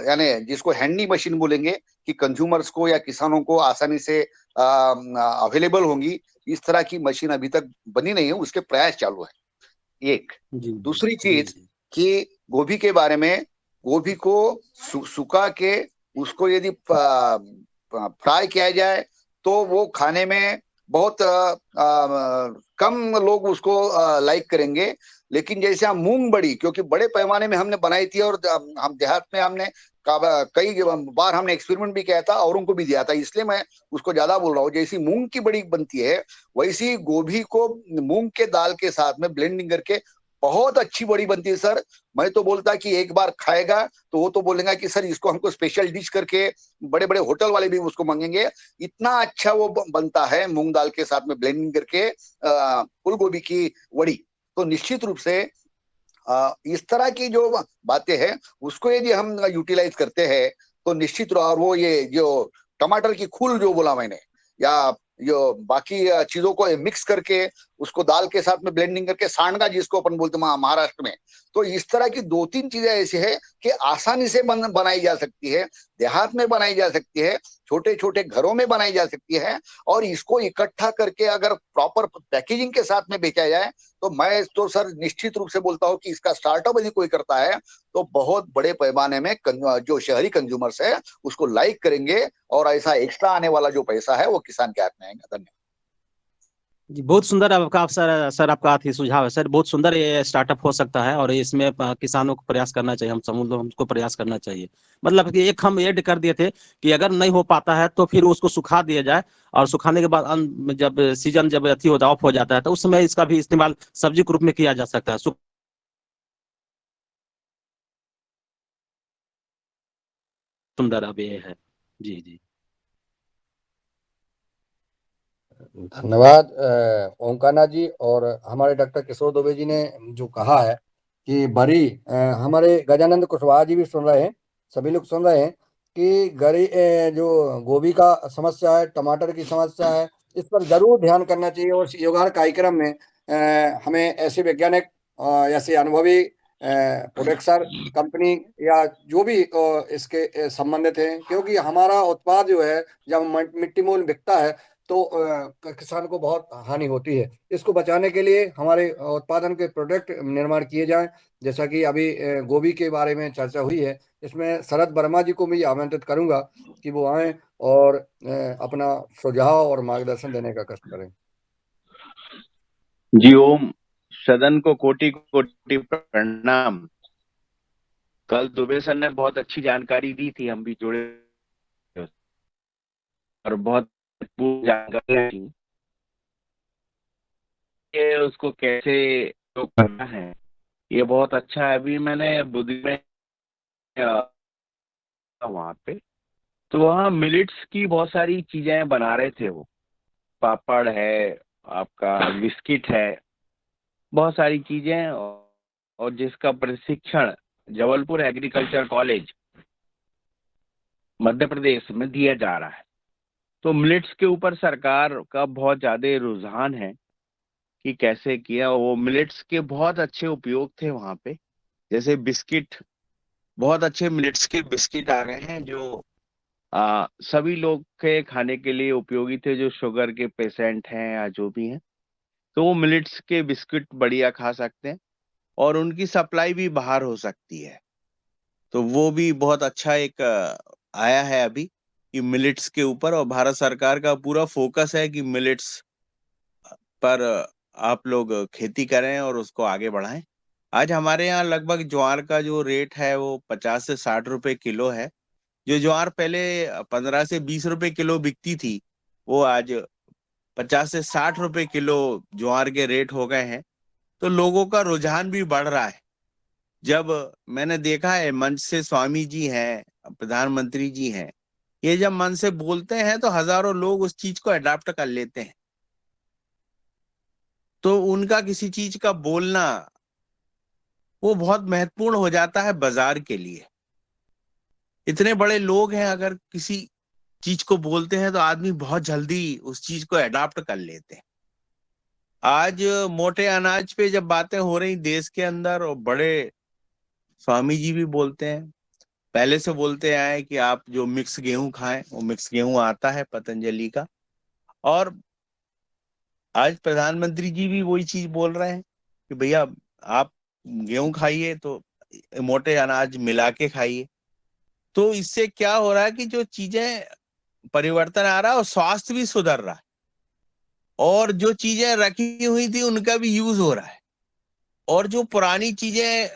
यानी जिसको हैंडी मशीन बोलेंगे, कि कंज्यूमर्स को या किसानों को आसानी से अवेलेबल होंगी, इस तरह की मशीन अभी तक बनी नहीं है, उसके प्रयास चालू है। एक जी दूसरी जी चीज जी कि गोभी के बारे में, गोभी को सुखा के उसको यदि फ्राई किया जाए तो वो खाने में बहुत कम लोग उसको लाइक करेंगे। लेकिन जैसे हम मूंग बड़ी, क्योंकि बड़े पैमाने में हमने बनाई थी और हम देहात में हमने कई बार हमने एक्सपेरिमेंट भी किया था और उनको भी दिया था, इसलिए मैं उसको ज्यादा बोल रहा हूँ। जैसी मूंग की बड़ी बनती है वैसी गोभी को मूंग के दाल के साथ में ब्लेंडिंग करके बहुत अच्छी बड़ी बनती है सर। मैं तो बोलता कि एक बार खाएगा तो वो तो बोलेगा कि सर इसको हमको स्पेशल डिश करके, बड़े बड़े होटल वाले भी उसको मांगेंगे, इतना अच्छा वो बनता है मूंग दाल के साथ में ब्लेंडिंग करके फूल गोभी की वड़ी। तो निश्चित रूप से इस तरह की जो बातें हैं उसको यदि हम यूटिलाइज करते हैं तो निश्चित रूप, और वो ये जो टमाटर की खूल जो बोला मैंने, या जो बाकी चीजों को मिक्स करके उसको दाल के साथ में ब्लेंडिंग करके सांडगा जिसको अपन बोलते हैं महाराष्ट्र में, तो इस तरह की दो तीन चीजें ऐसी है कि आसानी से बनाई जा सकती है, देहात में बनाई जा सकती है, छोटे छोटे घरों में बनाई जा सकती है। और इसको इकट्ठा करके अगर प्रॉपर पैकेजिंग के साथ में बेचा जाए तो मैं तो सर निश्चित रूप से बोलता हूँ कि इसका स्टार्टअप यदि कोई करता है तो बहुत बड़े पैमाने में जो शहरी कंज्यूमर्स है उसको लाइक करेंगे, और ऐसा एक्स्ट्रा आने वाला जो पैसा है वो किसान के हाथ में आएगा। धन्यवाद जी, बहुत सुंदर आपका सर आपका अथी सुझाव है सर, बहुत सुंदर ये स्टार्टअप हो सकता है और इसमें किसानों को प्रयास करना चाहिए, हम समूह लोग हमको प्रयास करना चाहिए। मतलब कि एक हम ऐड कर दिए थे कि अगर नहीं हो पाता है तो फिर उसको सुखा दिया जाए, और सुखाने के बाद जब सीजन जब अथी होता ऑफ हो जाता है तो उस समय इसका भी इस्तेमाल सब्जी के रूप में किया जा सकता है। सुंदर अब ये है। जी जी धन्यवाद ओमकार नाथ जी। और हमारे डॉक्टर किशोर दुबे जी ने जो कहा है कि बड़ी हमारे गजानंद कुशवाहा जी भी सुन रहे हैं, सभी लोग सुन रहे हैं कि जो गोभी का समस्या है, टमाटर की समस्या है, इस पर जरूर ध्यान करना चाहिए। और योगाहार कार्यक्रम में हमें ऐसे वैज्ञानिक ऐसे अनुभवी प्रोडक्टर कंपनी या जो भी इसके संबंधित हैं, क्योंकि हमारा उत्पाद जो है जब मिट्टी मोल बिकता है तो किसान को बहुत हानि होती है। इसको बचाने के लिए हमारे उत्पादन के प्रोडक्ट निर्माण किए जाएं, जैसा कि अभी गोभी के बारे में चर्चा हुई है। इसमें शरद वर्मा जी को भी आमंत्रित करूंगा कि वो आए और अपना सुझाव और मार्गदर्शन देने का कष्ट करें। जी ओम, सदन को कोटि कोटि प्रणाम। कल दुबे सर ने बहुत अच्छी जानकारी दी थी, हम भी जुड़े और बहुत पूर्ण जानकारी थी। ये उसको कैसे तो करना है, ये बहुत अच्छा है। अभी मैंने बुद्धि में वहां पे, तो वहाँ मिलिट्स की बहुत सारी चीजें बना रहे थे वो। पापड़ है, आपका बिस्किट है, बहुत सारी चीजें। और जिसका प्रशिक्षण जबलपुर एग्रीकल्चर कॉलेज मध्य प्रदेश में दिया जा रहा है। तो मिलेट्स के ऊपर सरकार का बहुत ज्यादा रुझान है कि कैसे किया। वो मिलेट्स के बहुत अच्छे उपयोग थे वहां पे, जैसे बिस्किट, बहुत अच्छे मिलेट्स के बिस्किट आ गए हैं जो सभी लोग के खाने के लिए उपयोगी थे, जो शुगर के पेशेंट हैं या जो भी हैं। तो वो मिलेट्स के बिस्किट बढ़िया खा सकते हैं और उनकी सप्लाई भी बाहर हो सकती है। तो वो भी बहुत अच्छा एक आया है अभी कि मिलेट्स के ऊपर, और भारत सरकार का पूरा फोकस है कि मिलेट्स पर आप लोग खेती करें और उसको आगे बढ़ाएं। आज हमारे यहाँ लगभग ज्वार का जो रेट है वो 50 से 60 रुपए किलो है। जो ज्वार पहले 15 से 20 रुपए किलो बिकती थी, वो आज 50 से 60 रुपए किलो ज्वार के रेट हो गए हैं। तो लोगों का रुझान भी बढ़ रहा है। जब मैंने देखा है, मंच से स्वामी जी हैं, प्रधानमंत्री जी हैं, ये जब मन से बोलते हैं तो हजारों लोग उस चीज को अडॉप्ट कर लेते हैं। तो उनका किसी चीज का बोलना वो बहुत महत्वपूर्ण हो जाता है बाजार के लिए। इतने बड़े लोग हैं, अगर किसी चीज को बोलते हैं तो आदमी बहुत जल्दी उस चीज को अडॉप्ट कर लेते हैं। आज मोटे अनाज पे जब बातें हो रही देश के अंदर, और बड़े स्वामी जी भी बोलते हैं, पहले से बोलते आए कि आप जो मिक्स गेहूं खाएं, वो मिक्स गेहूं आता है पतंजलि का। और आज प्रधानमंत्री जी भी वही चीज बोल रहे हैं कि भैया आप गेहूं खाइए तो मोटे अनाज मिला के खाइए। तो इससे क्या हो रहा है कि जो चीजें परिवर्तन आ रहा है और स्वास्थ्य भी सुधर रहा है, और जो चीजें रखी हुई थी उनका भी यूज हो रहा है, और जो पुरानी चीजें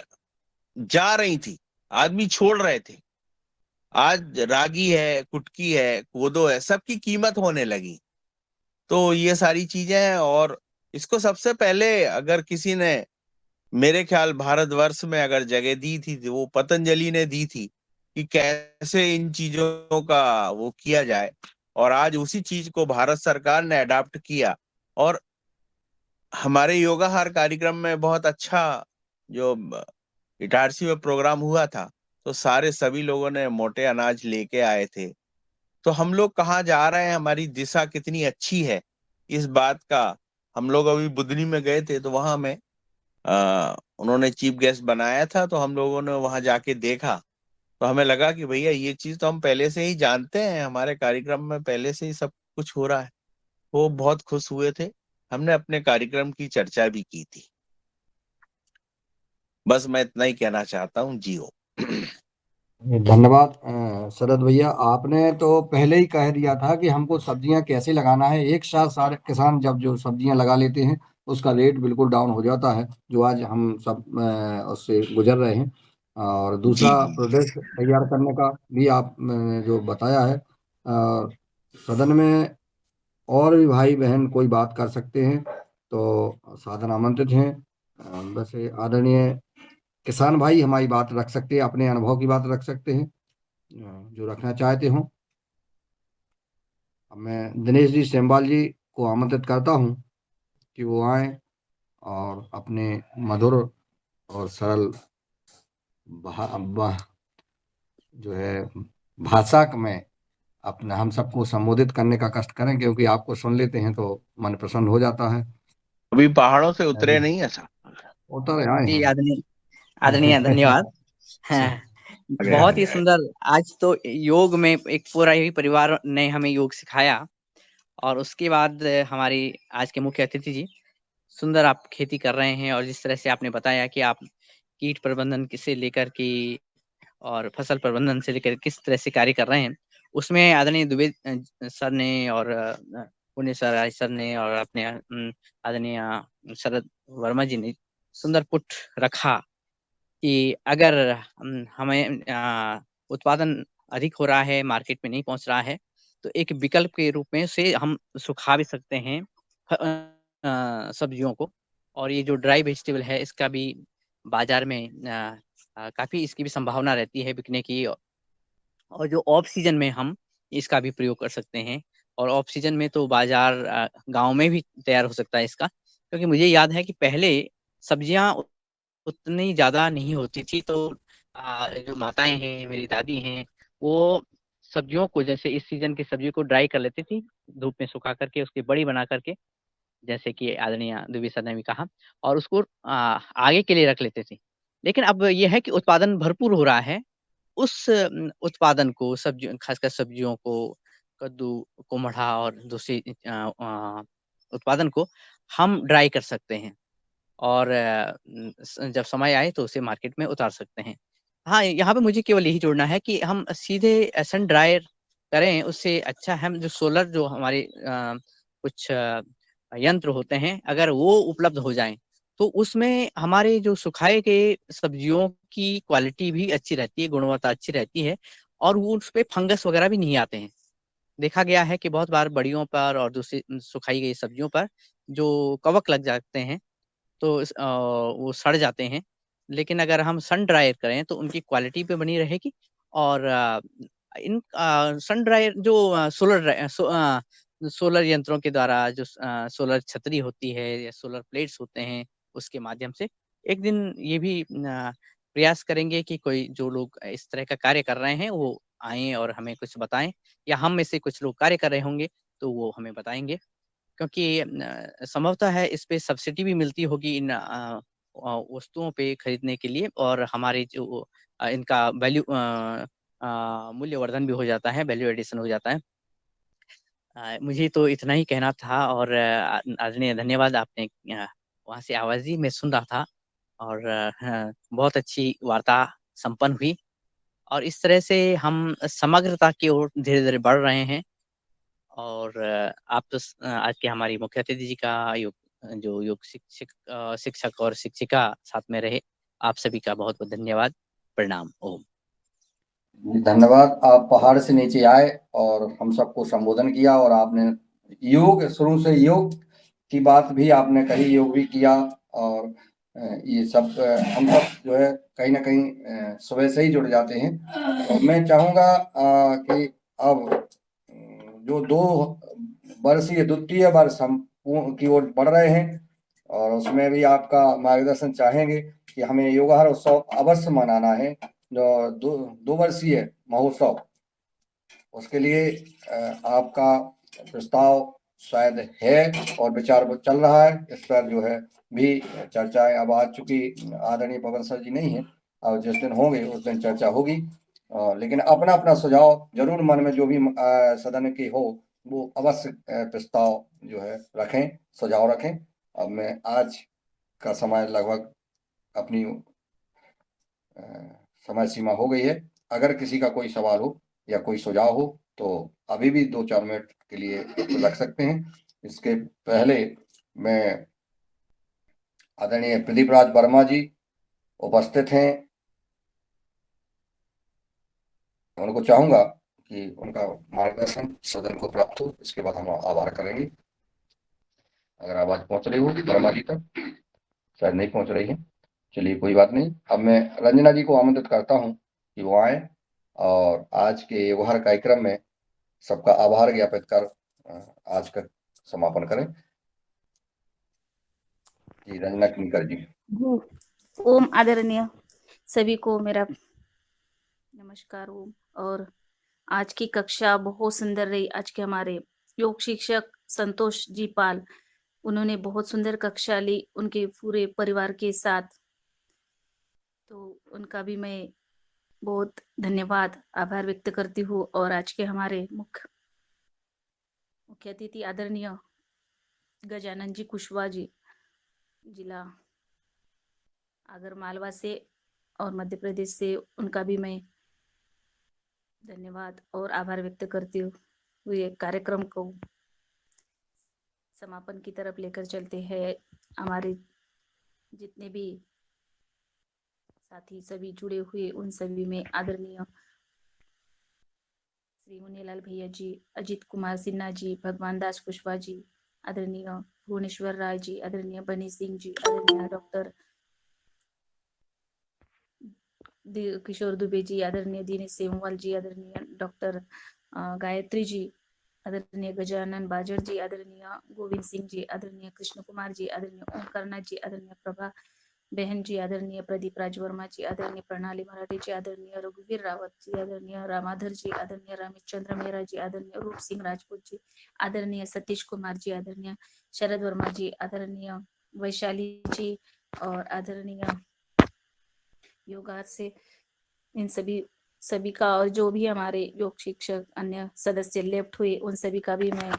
जा रही थी, आदमी छोड़ रहे थे, आज रागी है, कुटकी है, कोदो है, सबकी कीमत होने लगी। तो ये सारी चीजें हैं। और इसको सबसे पहले अगर किसी ने, मेरे ख्याल भारतवर्ष में अगर जगह दी थी तो वो पतंजलि ने दी थी कि कैसे इन चीजों का वो किया जाए। और आज उसी चीज को भारत सरकार ने अडॉप्ट किया। और हमारे योगाहार कार्यक्रम में बहुत अच्छा जो इटारसी में प्रोग्राम हुआ था, तो सारे सभी लोगों ने मोटे अनाज लेके आए थे। तो हम लोग कहाँ जा रहे हैं, हमारी दिशा कितनी अच्छी है, इस बात का। हम लोग अभी बुधनी में गए थे, तो वहां में उन्होंने चीफ गेस्ट बनाया था, तो हम लोगों ने वहां जाके देखा। तो हमें लगा कि भैया ये चीज तो हम पहले से ही जानते हैं, हमारे कार्यक्रम में पहले से ही सब कुछ हो रहा है। वो बहुत खुश हुए थे। हमने अपने कार्यक्रम की चर्चा भी की थी। बस मैं इतना ही कहना चाहता हूँ। जियो। धन्यवाद शरद भैया, आपने तो पहले ही कह दिया था कि हमको सब्जियां कैसे लगाना है। एक साथ सारे किसान जब जो सब्जियां लगा लेते हैं उसका रेट बिल्कुल डाउन हो जाता है, जो आज हम सब उससे गुजर रहे हैं। और जी दूसरा प्रोडक्ट तैयार करने का भी आप जो बताया है, सदन में और भी भाई बहन कोई बात कर सकते हैं तो साधन आमंत्रित हैं। वैसे आदरणीय किसान भाई हमारी बात रख सकते हैं, अपने अनुभव की बात रख सकते हैं जो रखना चाहते हो। अब मैं दिनेश जी सेमवाल जी को आमंत्रित करता हूं कि वो आए और अपने मधुर और सरल जो है भाषा में अपने हम सबको संबोधित करने का कष्ट करें, क्योंकि आपको सुन लेते हैं तो मन प्रसन्न हो जाता है। अभी पहाड़ों से उतरे नहीं ऐसा उतर आए जी हैं। आदरणीय आदरणीय धन्यवाद। हाँ, आ गया बहुत ही सुंदर। आज तो योग में एक पूरा ही परिवार ने हमें योग सिखाया और उसके बाद हमारी आज के मुख्य अतिथि जी, सुंदर आप खेती कर रहे हैं और जिस तरह से आपने बताया कि आप कीट प्रबंधन से लेकर के और फसल प्रबंधन से लेकर किस तरह से कार्य कर रहे हैं, उसमें आदरणीय दुबे सर ने और पुण्य सर राज सर ने और अपने आदरणीय शरद वर्मा जी ने सुंदर पुट रखा कि अगर हमें उत्पादन अधिक हो रहा है, मार्केट में नहीं पहुंच रहा है, तो एक विकल्प के रूप में से हम सुखा भी सकते हैं सब्जियों को। और ये जो ड्राई वेजिटेबल है इसका भी बाजार में काफ़ी इसकी भी संभावना रहती है बिकने की। और जो ऑफ सीजन में हम इसका भी प्रयोग कर सकते हैं और ऑफ सीजन में तो बाजार गाँव में भी तैयार हो सकता है इसका। क्योंकि मुझे याद है कि पहले सब्जियाँ उतनी ज़्यादा नहीं होती थी, तो जो माताएँ हैं, मेरी दादी हैं, वो सब्जियों को जैसे इस सीज़न की सब्जी को ड्राई कर लेती थी, धूप में सुखा कर के उसकी बड़ी बना कर के, जैसे कि आदरणीय दुबे सर ने भी कहा, और उसको आगे के लिए रख लेते थे। लेकिन अब ये है कि उत्पादन भरपूर हो रहा है, उस उत्पादन को खासकर सब्जियों को, कद्दू, कुम्हड़ा और दूसरी उत्पादन को हम ड्राई कर सकते हैं और जब समय आए तो उसे मार्केट में उतार सकते हैं। हाँ, यहाँ पे मुझे केवल यही जोड़ना है कि हम सीधे सन ड्रायर करें, उससे अच्छा हम जो सोलर जो हमारे कुछ यंत्र होते हैं, अगर वो उपलब्ध हो जाएँ, तो उसमें हमारे जो सुखाए गए सब्जियों की क्वालिटी भी अच्छी रहती है, गुणवत्ता अच्छी रहती है और वो उसपे फंगस वगैरह भी नहीं आते हैं। देखा गया है कि बहुत बार बड़ियों पर और दूसरी सुखाई गई सब्जियों पर जो कवक लग जाते हैं, तो वो सड़ जाते हैं। लेकिन अगर हम सन ड्रायर करें तो उनकी क्वालिटी भी बनी रहेगी और सन ड्रायर जो सोलर यंत्रों के द्वारा जो सोलर छतरी होती है या सोलर प्लेट्स होते हैं, उसके माध्यम से एक दिन ये भी प्रयास करेंगे कि कोई जो लोग इस तरह का कार्य कर रहे हैं, वो आएँ और हमें कुछ बताएँ या हम में से कुछ लोग कार्य कर रहे होंगे, तो वो हमें बताएँगे। क्योंकि संभवतः है इस पे सब्सिडी भी मिलती होगी इन वस्तुओं पे खरीदने के लिए और हमारे जो इनका मूल्यवर्धन भी हो जाता है, वैल्यू एडिशन हो जाता है। मुझे तो इतना ही कहना था और आदरणीय धन्यवाद आपने वहाँ से आवाज़ दी, मैं सुन रहा था और हाँ, बहुत अच्छी वार्ता संपन्न हुई और इस तरह से हम समग्रता की ओर धीरे-धीरे बढ़ रहे हैं। और आप तो आज के हमारी मुख्य अतिथि जी का जो योग शिक्षक और शिक्षिका साथ में रहे, आप सभी का बहुत-बहुत धन्यवाद। प्रणाम। ओम। धन्यवाद। आप पहाड़ से नीचे आए और हम सबको संबोधन किया और आपने योग शुरू से योग की बात भी आपने कही, योग भी किया और ये सब हम सब जो है कहीं ना कहीं सुबह से ही जुड़ जाते हैं। और मैं चाहूँगा कि अब जो 2 वर्षीय द्वितीय वर्ष हम की ओर बढ़ रहे हैं और उसमें भी आपका मार्गदर्शन चाहेंगे कि हमें योगाहार उत्सव अवश्य मनाना है। जो 2 वर्षीय महोत्सव, उसके लिए आपका प्रस्ताव शायद है और विचार चल रहा है। इस पर जो है भी चर्चाएं अब आज चूंकि आदरणीय पवन सर जी नहीं है और जिस दिन होंगे उस दिन चर्चा होगी। लेकिन अपना अपना सुझाव जरूर मन में जो भी सदन की हो वो अवश्य प्रस्ताव जो है रखें, सुझाव रखें। अब मैं आज का समय लगभग अपनी समय सीमा हो गई है। अगर किसी का कोई सवाल हो या कोई सुझाव हो तो अभी भी 2-4 मिनट के लिए रख सकते हैं। इसके पहले मैं आदरणीय प्रदीप राज वर्मा जी उपस्थित हैं, उनको चाहूंगा कि उनका मार्गदर्शन सदन को प्राप्त हो। इसके बाद हम आभार करेंगे। अगर आवाज पहुंच रही होगी वर्मा जी तक, शायद नहीं पहुंच रही है, चलिए कोई बात नहीं। अब मैं रंजना जी को आमंत्रित करता हूं कि वो आए और आज के योगाहार कार्यक्रम में सबका आभार ज्ञापित कर आज का समापन करें। जी रंजना किंकर जी। ओम आदरणीय सभी को मेरा नमस्कार। ओम। और आज की कक्षा बहुत सुंदर रही। आज के हमारे योग शिक्षक संतोष जी पाल, उन्होंने बहुत सुंदर कक्षा ली उनके पूरे परिवार के साथ, तो उनका भी मैं बहुत धन्यवाद आभार व्यक्त करती हूँ। और आज के हमारे मुख्य मुख्य अतिथि आदरणीय गजानन जी कुशवाहा जी, जिला आगर मालवा से और मध्य प्रदेश से, उनका भी मैं धन्यवाद और आभार व्यक्त करती हुए कार्यक्रम को समापन की तरफ लेकर चलते हैं। हमारे जितने भी साथी सभी जुड़े हुए, उन सभी में आदरणीय श्री मुनीलाल भैया जी, अजीत कुमार सिन्हा जी, भगवान दास कुशवाहा जी, आदरणीय भुवनेश्वर राय जी, आदरणीय बनी सिंह जी, आदरणीय डॉक्टर किशोर दुबे जी, आदरणीय दिनेश सेमवाल जी, आदरणीय डॉक्टर गायत्री जी, आदरणीय गजानन बाजर जी, आदरणीय गोविंद सिंह जी, आदरणीय कृष्ण कुमार जी, आदरणीय ओमकारनाथ जी, आदरणीय प्रभा बहन जी, आदरणीय प्रदीप राजवर्मा जी, आदरणीय प्रणाली मराठी जी, आदरणीय रघुवीर रावत जी, आदरणीय रामाधर जी, आदरणीय रामेश्चंद्र मेहरा जी, आदरणीय रूप सिंह राजपूत जी, आदरणीय सतीश कुमार जी, आदरणीय शरद वर्मा जी, आदरणीय वैशाली जी और आदरणीय योगा से इन सभी का, और जो भी हमारे योग शिक्षक अन्य सदस्य लेफ्ट हुए, उन सभी का भी मैं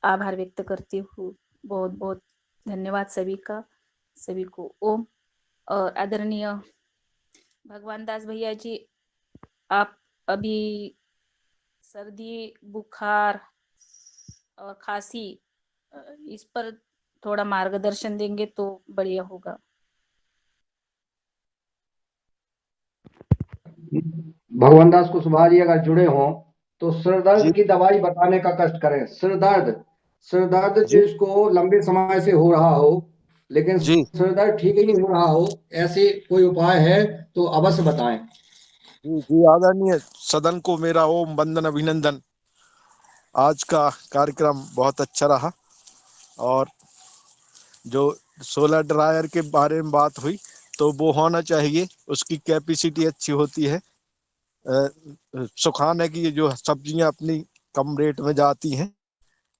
आभार व्यक्त करती हूँ। बहुत बहुत धन्यवाद सभी का, सभी को ओम। और आदरणीय भगवान दास भैया जी, आप अभी सर्दी, बुखार और खांसी, इस पर थोड़ा मार्गदर्शन देंगे तो बढ़िया होगा। भगवान दास कुशवाहा जी अगर जुड़े हों तो सिर दर्द जी की दवाई बताने का कष्ट करें। सिर दर्द जी जिसको लंबे समय से हो रहा हो, लेकिन जी सिर दर्द ठीक ही नहीं हो रहा हो, ऐसे कोई उपाय है तो अवश्य बताएं। जी जी आदरणीय सदन को मेरा ओम वंदन अभिनंदन। आज का कार्यक्रम बहुत अच्छा रहा और जो सोलर ड्रायर के बारे में बात हुई तो वो होना चाहिए, उसकी कैपेसिटी अच्छी होती है सुखाने की, जो सब्जियां अपनी कम रेट में जाती हैं।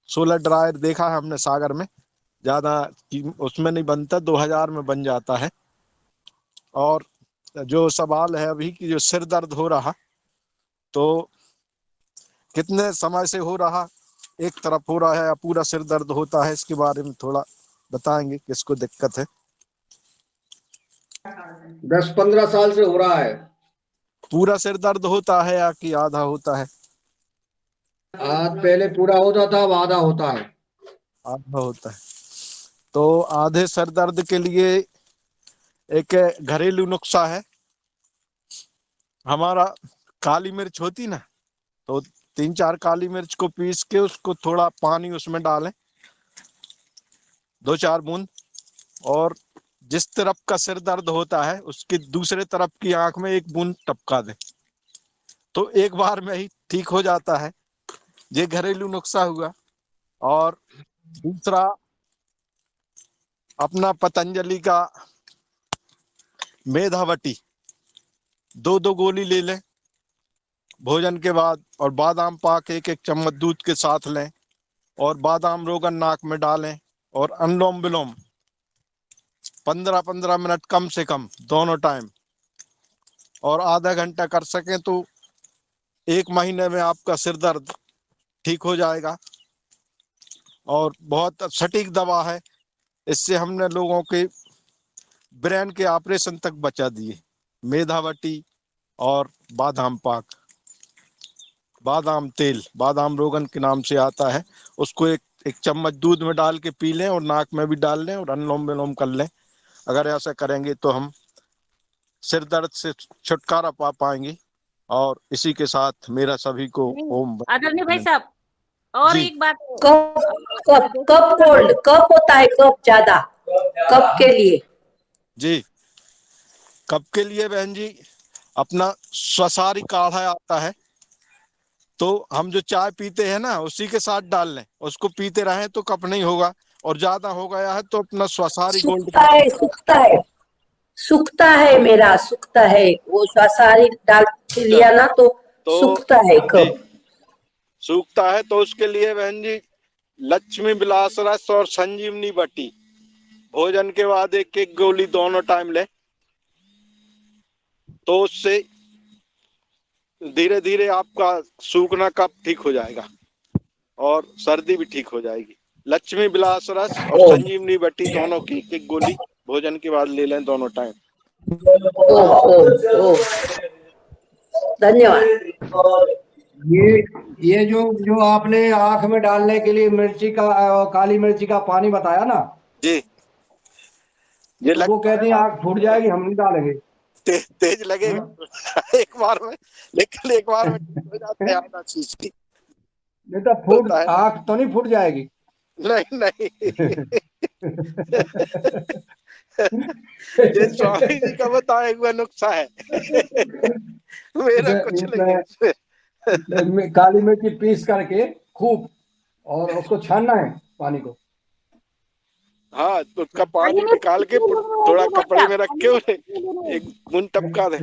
सोलर ड्रायर देखा है हमने सागर में, ज्यादा उसमें नहीं बनता, 2000 में बन जाता है। और जो सवाल है अभी कि जो सिर दर्द हो रहा, तो कितने समय से हो रहा, एक तरफ हो रहा है या पूरा सिर दर्द होता है, इसके बारे में थोड़ा बताएंगे किसको दिक्कत है। 10-15 साल से हो रहा है। पूरा सिर दर्द होता है या कि आधा होता है? आज पहले पूरा होता था, अब आधा होता है। आधा होता है। तो आधे सर दर्द के लिए एक घरेलू नुस्खा है हमारा। काली मिर्च होती ना, तो 3-4 काली मिर्च को पीस के उसको थोड़ा पानी उसमें डालें, 2-4 बूंद, और जिस तरफ का सिर दर्द होता है उसकी दूसरे तरफ की आंख में 1 बूंद टपका दें, तो एक बार में ही ठीक हो जाता है। ये घरेलू नुस्खा हुआ। और दूसरा अपना पतंजलि का मेधावटी 2-2 गोली ले लें भोजन के बाद, और बादाम पाक 1-1 चम्मच दूध के साथ लें, और बादाम रोगन नाक में डालें, और अनुलोम विलोम 15-15 मिनट कम से कम दोनों टाइम, और आधा घंटा कर सकें तो 1 महीने में आपका सिर दर्द ठीक हो जाएगा। और बहुत सटीक दवा है, इससे हमने लोगों के ब्रेन के ऑपरेशन तक बचा दिए। मेधावटी और बादाम पाक, बादाम तेल, बादाम रोगन के नाम से आता है, उसको एक चम्मच दूध में डाल के पी लें और नाक में भी डाल लें और अनुलोम विलोम कर लें। अगर ऐसा करेंगे तो हम सिर दर्द से छुटकारा पा पाएंगे। और इसी के साथ मेरा सभी को ओम आदरणीय भाई साहब, और जी एक बात कब कब कोल्ड कब होता है, कब ज्यादा, कब के लिए? जी। कब के लिए बहन जी, अपना स्वसारी काढ़ा आता है, तो हम जो चाय पीते हैं ना उसी के साथ डाल लें, उसको पीते रहें तो कफ नहीं होगा। और ज्यादा हो गया है तो अपना स्वसारी गोल्ड सूखता है, सूखता है मेरा, सूखता है, वो सारी डाल के लिया ना तो तो सूखता है जी कब। सूखता है तो उसके लिए बहन जी लक्ष्मी विलास रस और संजीवनी बटी भोजन के बाद 1-1 गोली दोनों टाइम ले, तो उससे धीरे धीरे आपका सूखना कफ ठीक हो जाएगा। और सर्दी भी ठीक हो जाएगी। लक्ष्मी विलास रस और ओह संजीवनी बट्टी दोनों की एक गोली भोजन के बाद ले लें दोनों टाइम। ओह ओह ओह धन्यवाद। ये ये जो आपने आंख में डालने के लिए मिर्ची का काली मिर्ची का पानी बताया ना, जी, ये तो वो कहते हैं आंख फूट जाएगी, हम नहीं डालेंगे। तेज लगेगा एक बार में, लेकिन एक बार में ठीक हो जाते हैं आधा चीज की। नहीं तो फूट होता है आंख तो नहीं फूट जाएगी। नहीं नहीं ये स्वामी जी का बताया हुआ नुस्खा है मेरा कुछ नहीं है इसमें। इसमें काली मिर्ची पीस करके खूब, और उसको छानना है पानी को। हाँ, तो उसका पानी निकाल के थोड़ा कपड़े में रख के उसे एक बूंद टपका दे।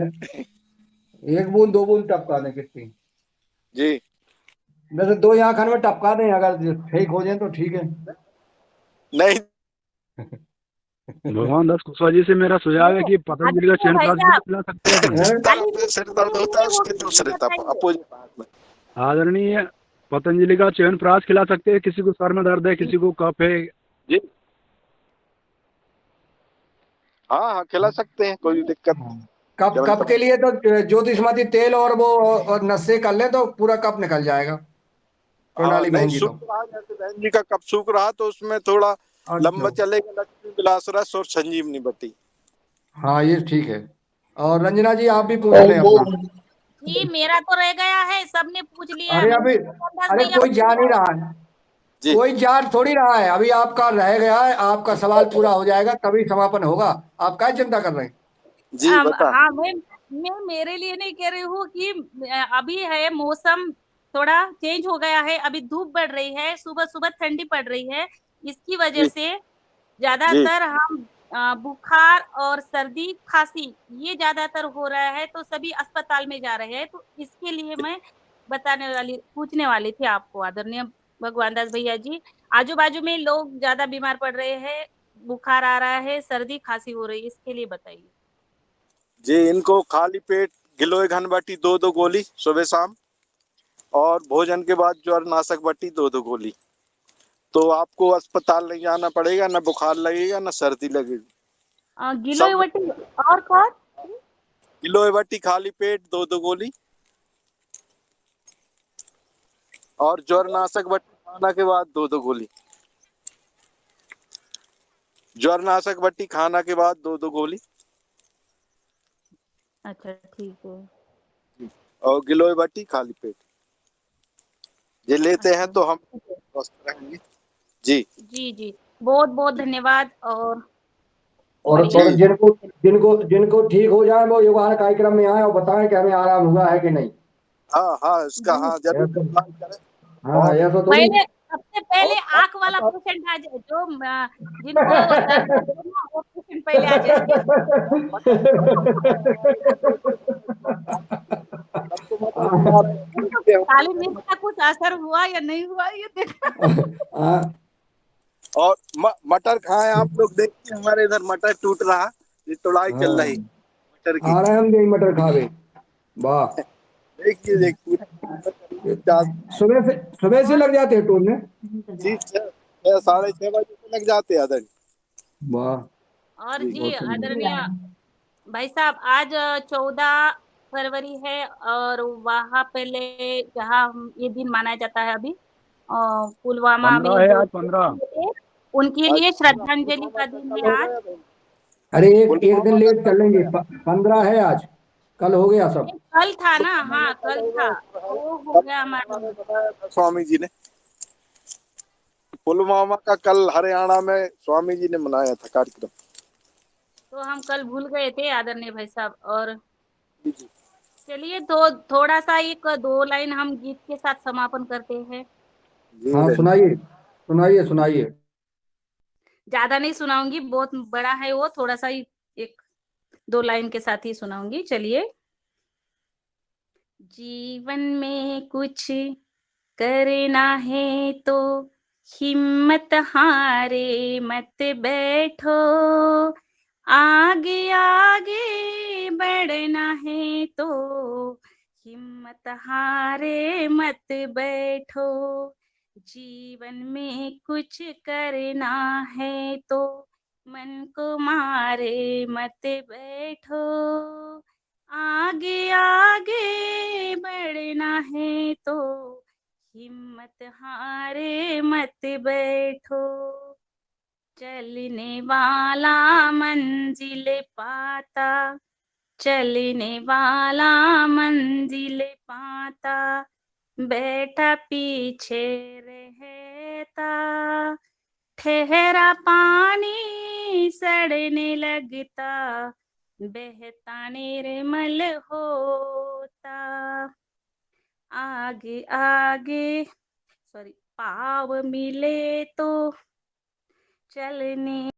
1 बूंद 2 बूंद टपका दें कितनी। जी वैसे 2 या खान में टपका दें, अगर ठीक हो जाए तो ठीक है। नहीं, भगवान दास कुशवाहा जी से मेरा सुझाव है कि पतंजलि का च्यवनप्राश भी पिला सकते हैं अपन। सिर दर्द होता है उसके दूसरे अपोजिट पार्ट में। आदरणीय, पतंजलि का च्यवनप्राश खिला सकते हैं किसी को सर में दर्द है, किसी को कफ है। जी हाँ खिला सकते हैं, कोई दिक्कत नहीं। कप के लिए तो ज्योतिषमती तेल और वो और नशे कर ले तो पूरा कप निकल जाएगा। प्रणाली बहन जी, तो बहन जी का कप सूख रहा तो उसमें थोड़ा लंबा चलेगा लक्ष्मी विलास रस और संजीवनी बट्टी। हाँ ये ठीक है। और रंजना जी आप भी पूछ लें अपना। जी मेरा तो रह गया है, सबने पूछ लिया। अरे अभी अरे कोई जा नहीं रहा है, कोई जा थोड़ी रहा है, अभी आपका रह गया है, आपका सवाल पूरा हो जाएगा तभी समापन होगा। आप क्या चिंता कर रहे हैं? जी बता। हाँ मैं मेरे लिए नहीं कह रही हूँ कि अभी है मौसम थोड़ा चेंज हो गया है, अभी धूप बढ़ रही है, सुबह सुबह ठंडी पड़ रही है, इसकी वजह से ज्यादातर हम बुखार और सर्दी खांसी ये ज्यादातर हो रहा है, तो सभी अस्पताल में जा रहे हैं। तो इसके लिए मैं पूछने वाली थी आपको आदरणीय भगवान दास भैया जी, आजू बाजू में लोग ज्यादा बीमार पड़ रहे हैं, बुखार आ रहा है, सर्दी खांसी हो रही है, इसके लिए बताइए। जी इनको खाली पेट गिलोय घनबट्टी 2-2 गोली सुबह शाम, और भोजन के बाद ज्वर नाशक बट्टी 2-2 गोली। तो आपको अस्पताल नहीं जाना पड़ेगा, ना बुखार लगेगा ना सर्दी लगेगी। गिलोय बट्टी और कौन? गिलोय बट्टी खाली पेट 2-2 गोली, और ज्वर नाशक बट्टी खाना के बाद 2-2 गोली। ज्वर नाशक बट्टी खाना के बाद 2-2 गोली। अच्छा ठीक है। और गिलोय बट्टी खाली पेट ये लेते हैं तो हम स्वस्थ रहेंगे। जी जी बहुत बहुत धन्यवाद। और जिनको जिनको जिनको ठीक हो जाए वो योगान कार्यक्रम में आए और बताएं कि हमें आराम हुआ है कि नहीं। हाँ इसका हाँ जरूर करें। हाँ ऐसा तो पहले सबसे पहले आंख वाला पेशेंट आ जाए, जो जिनको सर दर्द हो ना, वो पेशेंट पहले आ जाए। काली मिर्च का कुछ असर हुआ या नहीं हुआ ये देखो। और मटर खाएं आप लोग, देखिए हमारे इधर मटर टूट रहा, ये तोड़ाई चल रही मटर की। आराम दे मटर खावे। वाह देखिए सुबह से लग जाते हैं टूटने। जी 6-6:30 बजे से लग जाते हैं। वाह। और जी आदरणीय भाई साहब, आज 14 फरवरी है, और वहाँ पहले जहाँ ये दिन माना जाता है अभी पुलवामा में 15 है जो आज 15। उनके लिए श्रद्धांजलि का दिन है आज। अरे एक दिन लेट चलेंगे, 15 है आज, कल हो गया सब। कल था ना, हाँ कल था, वो हो गया हमारा। स्वामी जी ने पुलवामा का कल हरियाणा में स्वामी जी ने मनाया था कार्यक्रम, तो हम कल भूल गए थे आदरणीय भाई साहब। और चलिए तो थोड़ा सा 1-2 लाइन हम गीत के साथ समापन करते हैं। हाँ सुनाइए सुनाइए सुनाइए। ज्यादा नहीं सुनाऊंगी, बहुत बड़ा है वो, थोड़ा सा 1-2 लाइन के साथ ही सुनाऊंगी। चलिए। जीवन में कुछ करना है तो हिम्मत हारे मत बैठो, आगे आगे बढ़ना है तो हिम्मत हारे मत बैठो, जीवन में कुछ करना है तो मन को मारे मत बैठो, आगे आगे बढ़ना है तो हिम्मत हारे मत बैठो। चलने वाला मंजिल पाता, चलने वाला मंजिल पाता, बैठा पीछे रहता, ठहरा पानी सड़ने लगता, बहता निर्मल होता। आगे आगे पाव मिले तो चलने